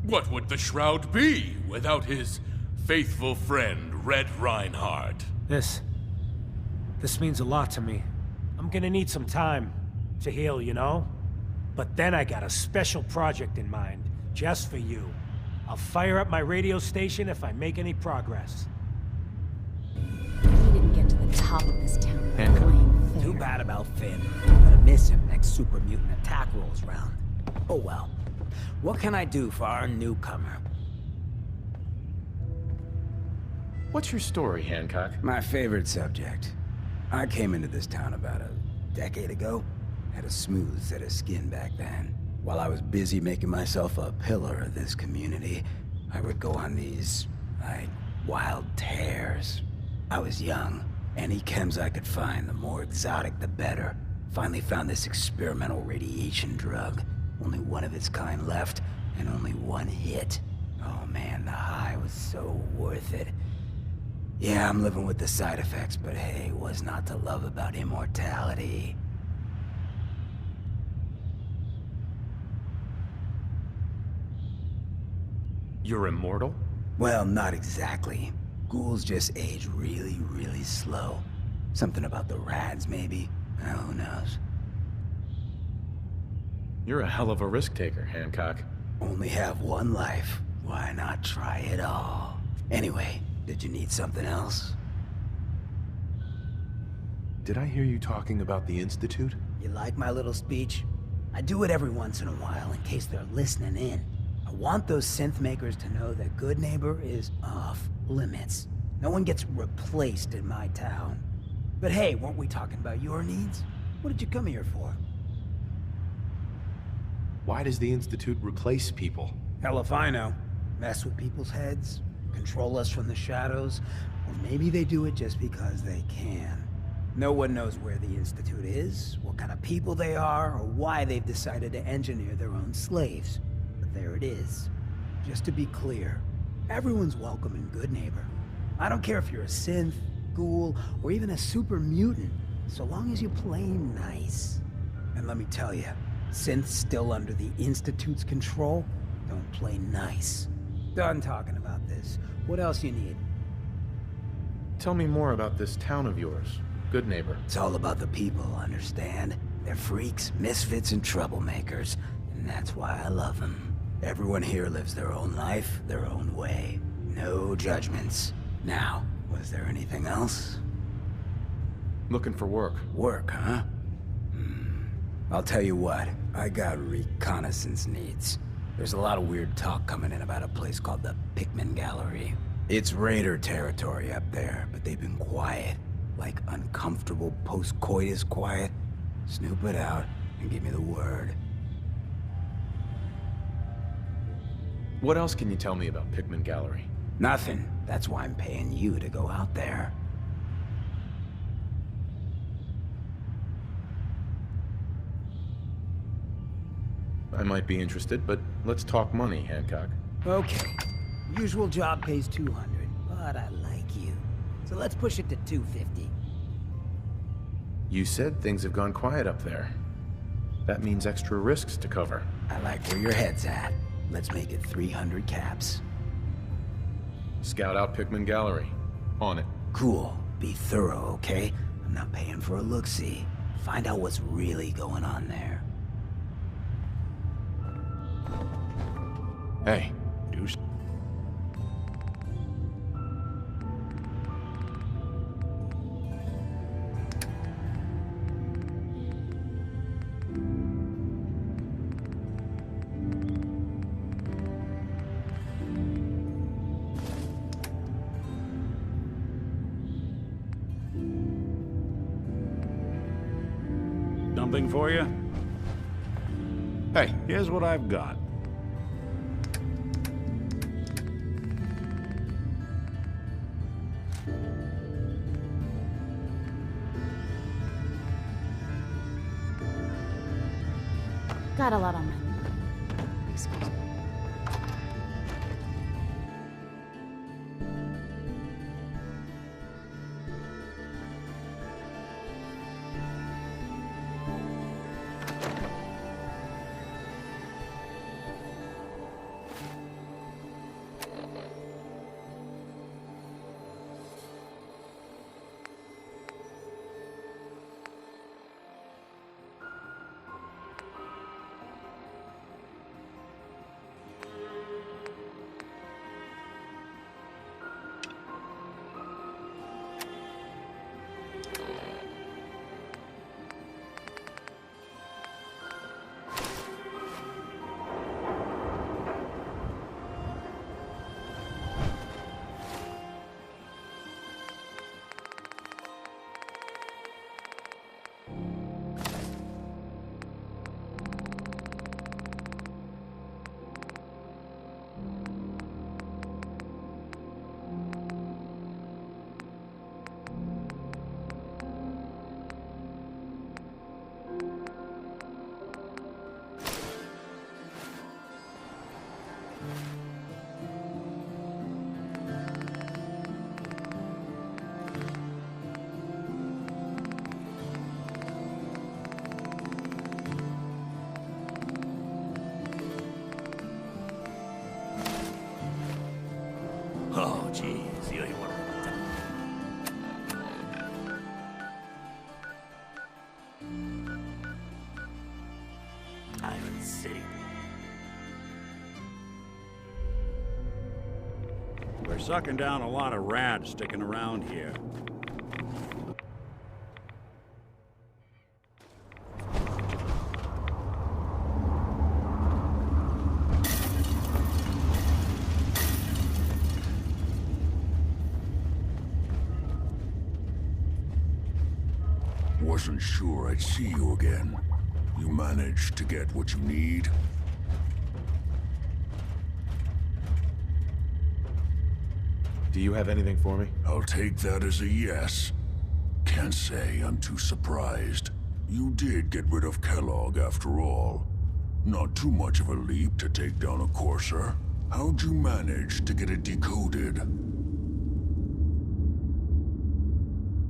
Speaker 23: What would the Shroud be without his faithful friend, Red Reinhardt?
Speaker 11: This means a lot to me. I'm gonna need some time to heal, you know? But then I got a special project in mind, just for you. I'll fire up my radio station if I make any progress.
Speaker 16: We didn't get to the top of this town by playing fair.
Speaker 10: Too bad about Finn. Gonna miss him next Super Mutant attack rolls round. Oh well. What can I do for our newcomer?
Speaker 1: What's your story, Hancock?
Speaker 10: My favorite subject. I came into this town about a decade ago. Had a smooth set of skin back then. While I was busy making myself a pillar of this community, I would go on these, wild tears. I was young. Any chems I could find, the more exotic the better. Finally found this experimental radiation drug. Only one of its kind left, and only one hit. Oh man, the high was so worth it. Yeah, I'm living with the side effects, but hey, what's not to love about immortality?
Speaker 1: You're immortal?
Speaker 10: Well, not exactly. Ghouls just age really, really slow. Something about the rads, maybe? Who knows?
Speaker 1: You're a hell of a risk taker, Hancock.
Speaker 10: Only have one life. Why not try it all? Anyway, did you need something else?
Speaker 1: Did I hear you talking about the Institute?
Speaker 10: You like my little speech? I do it every once in a while in case they're listening in. I want those synth makers to know that Good Neighbor is off limits. No one gets replaced in my town. But hey, weren't we talking about your needs? What did you come here for?
Speaker 1: Why does the Institute replace people?
Speaker 10: Hell if I know. Mess with people's heads, control us from the shadows, or maybe they do it just because they can. No one knows where the Institute is, what kind of people they are, or why they've decided to engineer their own slaves. But there it is. Just to be clear, everyone's welcome in Good Neighbor. I don't care if you're a synth, ghoul, or even a super mutant, so long as you play nice. And let me tell you, synths still under the Institute's control don't play nice. Done talking about this. What else you need?
Speaker 1: Tell me more about this town of yours, Good Neighbor.
Speaker 10: It's all about the people, understand? They're freaks, misfits, and troublemakers, and that's why I love them. Everyone here lives their own life, their own way. No judgments. Now, was there anything else?
Speaker 1: Looking for work.
Speaker 10: Work, huh? I'll tell you what, I got reconnaissance needs. There's a lot of weird talk coming in about a place called the Pickman Gallery. It's Raider territory up there, but they've been quiet. Like uncomfortable post-coitus quiet. Snoop it out and give me the word.
Speaker 1: What else can you tell me about Pickman Gallery?
Speaker 10: Nothing. That's why I'm paying you to go out there.
Speaker 1: I might be interested, but let's talk money, Hancock.
Speaker 10: Okay. Usual job pays 200, but I like you. So let's push it to 250.
Speaker 1: You said things have gone quiet up there. That means extra risks to cover.
Speaker 10: I like where your head's at. Let's make it 300 caps.
Speaker 1: Scout out Pickman Gallery. On it.
Speaker 10: Cool. Be thorough, okay? I'm not paying for a look-see. Find out what's really going on there.
Speaker 1: Hey,
Speaker 23: Deuce.
Speaker 15: Something for you?
Speaker 23: Hey,
Speaker 15: here's what I've got.
Speaker 16: Got a lot on my mind. Excuse me.
Speaker 9: Oh, jeez, you ain't one of Diamond City.
Speaker 15: We're sucking down a lot of rats sticking around here.
Speaker 5: Wasn't sure I'd see you again. You managed to get what you need?
Speaker 1: Do you have anything for me?
Speaker 5: I'll take that as a yes. Can't say I'm too surprised. You did get rid of Kellogg after all. Not too much of a leap to take down a Courser. How'd you manage to get it decoded?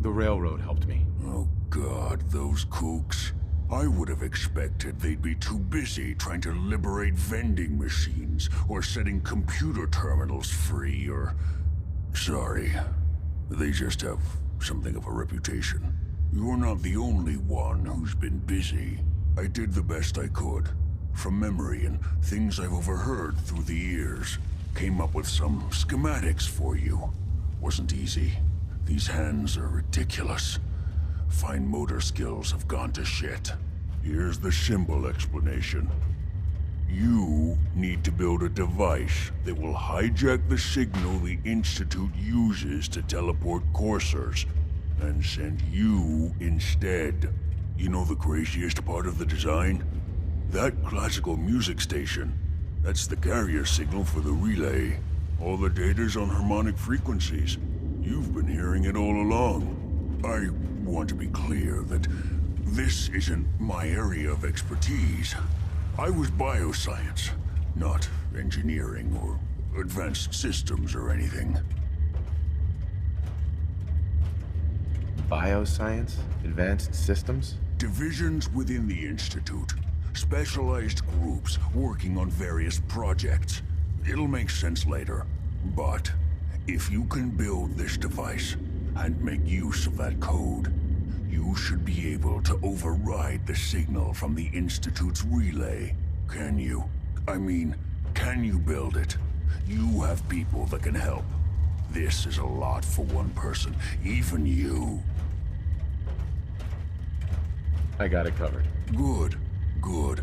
Speaker 1: The railroad helped me.
Speaker 5: Oh God, those kooks. I would have expected they'd be too busy trying to liberate vending machines or setting computer terminals free or... Sorry. They just have something of a reputation. You're not the only one who's been busy. I did the best I could. From memory and things I've overheard through the years. Came up with some schematics for you. Wasn't easy. These hands are ridiculous. Fine motor skills have gone to shit. Here's the simple explanation. You need to build a device that will hijack the signal the Institute uses to teleport coursers, and send you instead. You know the craziest part of the design? That classical music station. That's the carrier signal for the relay. All the data's on harmonic frequencies. You've been hearing it all along. I want to be clear that this isn't my area of expertise. I was bioscience, not engineering or advanced systems or anything.
Speaker 1: Bioscience? Advanced systems?
Speaker 5: Divisions within the Institute. Specialized groups working on various projects. It'll make sense later. But if you can build this device and make use of that code, you should be able to override the signal from the Institute's relay. Can you? I mean, can you build it? You have people that can help. This is a lot for one person, even you.
Speaker 1: I got it covered.
Speaker 5: Good, good.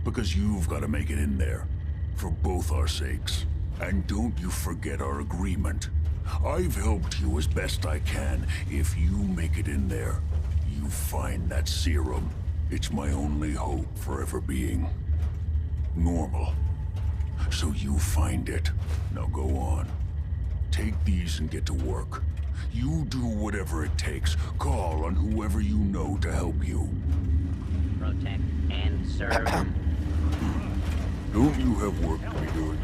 Speaker 5: Because you've got to make it in there. For both our sakes. And don't you forget our agreement. I've helped you as best I can. If you make it in there, you find that serum. It's my only hope for ever being normal. So you find it. Now go on. Take these and get to work. You do whatever it takes. Call on whoever you know to help you.
Speaker 19: Protect and serve.
Speaker 5: Don't you have work to be doing?